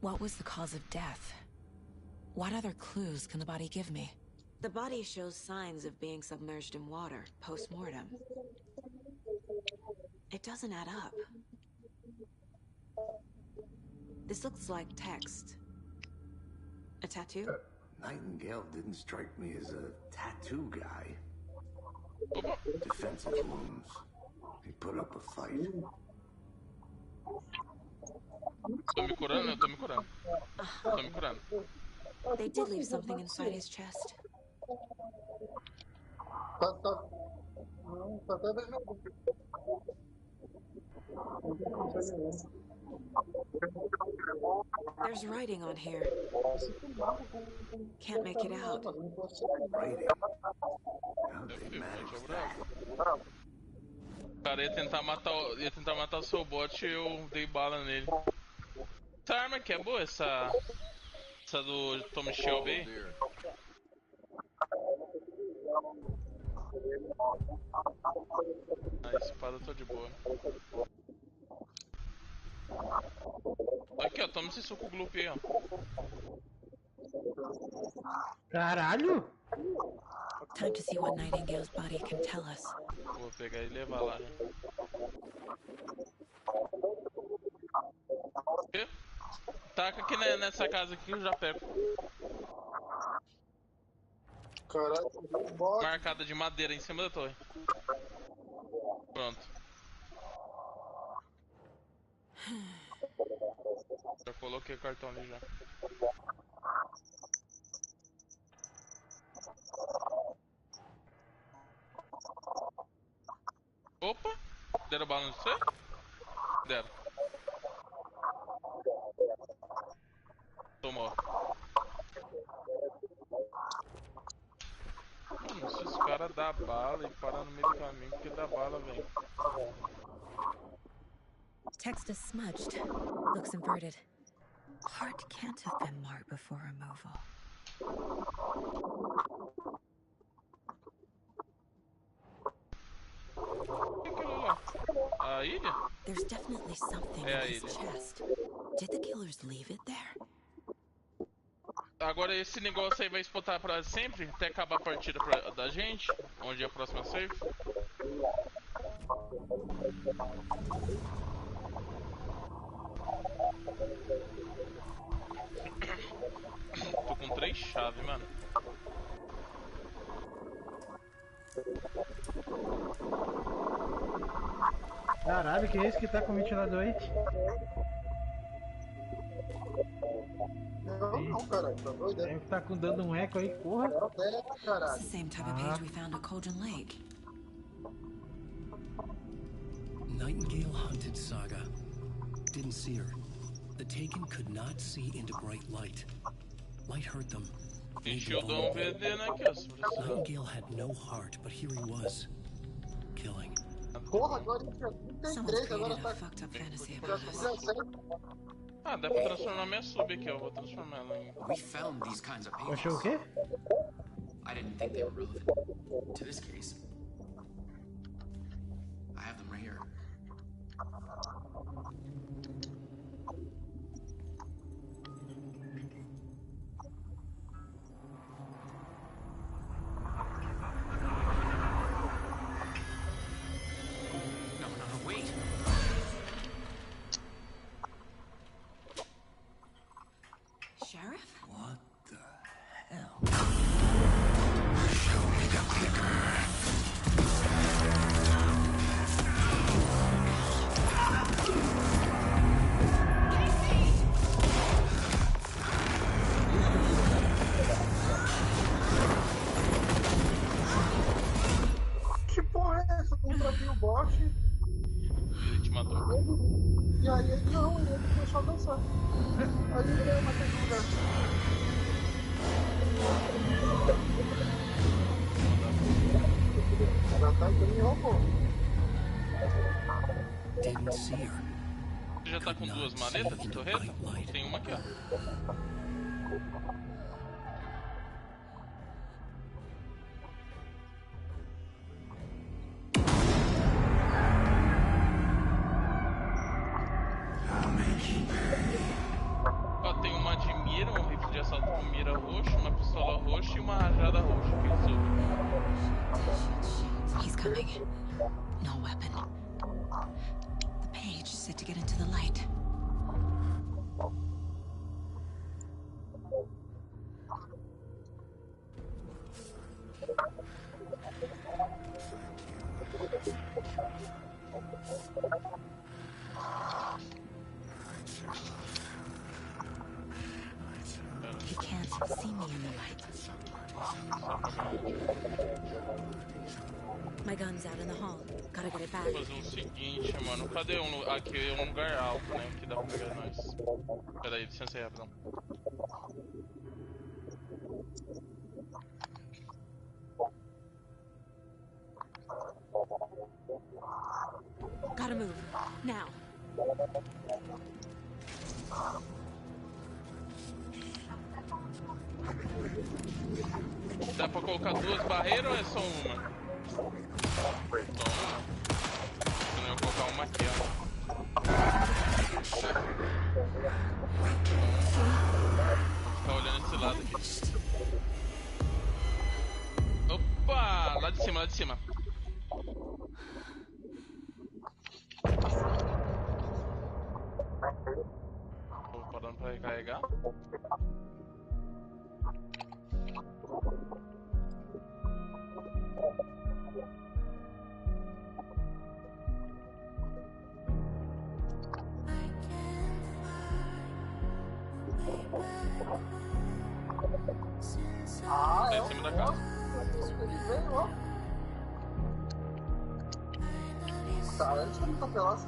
What was the cause of death? What other clues can the body give me? The body shows signs of being submerged in water post-mortem. It doesn't add up. This looks like text. A tattoo? Nightingale didn't strike me as a tattoo guy. Defensive wounds. He put up a fight. Tô me curando? Eu tô me curando. Tô me curando. They did leave something inside his chest. There's writing on here. Can't make it out. Writing? How they managed that? Cara, ia tentar matar o seu bot e eu dei bala nele. Essa arma aqui é boa, essa do Tommy Shelby aí? A espada eu tô de boa. Aqui ó, toma esse suco gloop aí ó. Caralho! Time to see what Nightingale's body can tell us. Vou pegar e levar lá, né? Taca aqui nessa casa aqui que eu já pego. Caralho, marcada de madeira em cima da torre. Pronto. Já coloquei o cartão ali já. Opa! Deram bala no você? Deram. Tomou. Mano, se os caras dão bala e param no meio do caminho, porque dá bala, velho. Text is smudged. Looks inverted. Heart can't have been marked before removal. A ilha? There's definitely something in his chest. Did the killers leave it there? Agora esse negócio aí vai explotar pra sempre, até acabar a partida da gente, onde é a próxima save. Tô com 3 chaves, mano. Caralho, que é esse que tá com o ventilador aí? Não, caralho, tá doido? Deve tá dando um eco aí, porra. It's the same type of page we found at Cauldron Lake. Nightingale hunted Saga. Didn't see her. The Taken could not see into bright light. Light hurt them. Nightingale had no heart, but here he was. Killing. Porra, agora ele tinha 33, agora tá... Ah, dá pra transformar minha sub aqui, eu vou transformar ela em... We found these kinds of pages. Achou o quê? I didn't think they were relevant to this case. I have them right here. No, wait. Sheriff? What the hell? Show me the clicker. e ele começou a dançar. Aí ele veio naquele lugar. Ela tá entrando em robô. Didn't see her. Você já tá com duas maletas de torreta? Tem uma aqui, ó. Ó, tem uma de mira, um rifle de assalto com mira roxa, uma pistola roxa e uma rajada roxa. O que que soube? He's coming. No weapon. The page said to get into the light. He can't see me in the light. My gun's out in the hall. Gotta get it back. Vou fazer o seguinte, mano. Cadê um lugar? Aqui é um lugar alto, né? Que dá pra pegar nós. Pera aí, licença aí, rapidão. Gotta move. Now. Dá pra colocar duas barreiras ou é só uma? Só uma. Senão eu vou colocar uma aqui, ó. Vou ficar olhando esse lado aqui. Opa! Lá de cima, lá de cima. Tô parando pra recarregar. Ah, Tá em cima da casa. Ele veio, ó. Tá, antes de tá pelas.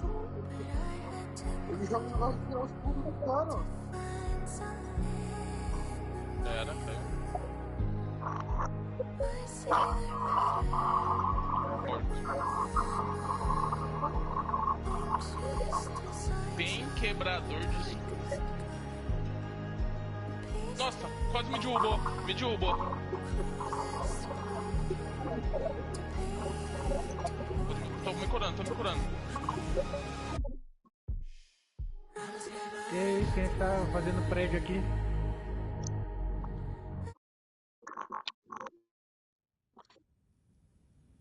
Ele joga um negócio de os pulos do cara, ó. Era, caiu. Bem quebrador de escudo. Nossa, quase me derrubou. Me derrubou. Tô me curando, tô me curando. E aí, quem tá fazendo prédio aqui?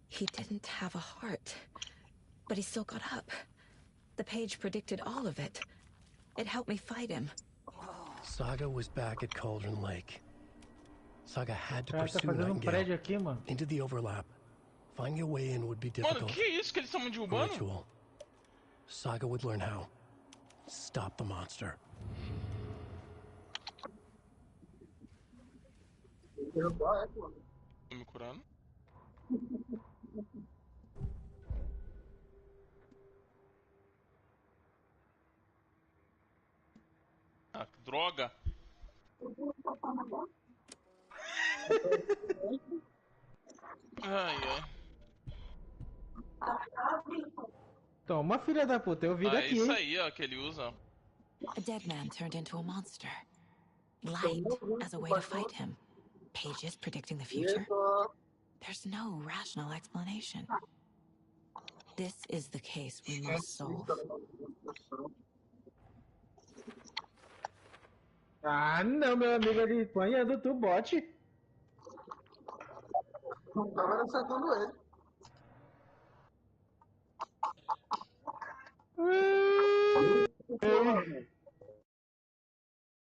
He didn't have a heart, but he still got up. The page predicted all of it. It helped me fight him. Saga was back at Cauldron Lake. Saga had to Cara, tá pursue fazendo prédio Nightingale aqui, mano. into the overlap. Finding a way in would be Mano, difficult. que isso que eles estão me derrubando? Ritual. Saga would learn how. Stop the monster. Tô me curando. Ah, que droga. Ai, ai. Toma, filha da puta, eu vi Ah, é daqui. isso aí, ó, que ele usa. A dead man turned into a monster. Light as a way to fight him. Pages predicting the future? There's no rational explanation. This is the case we must solve. Ah, não, meu amigo, ele apanhando do bote. Tava acertando ele.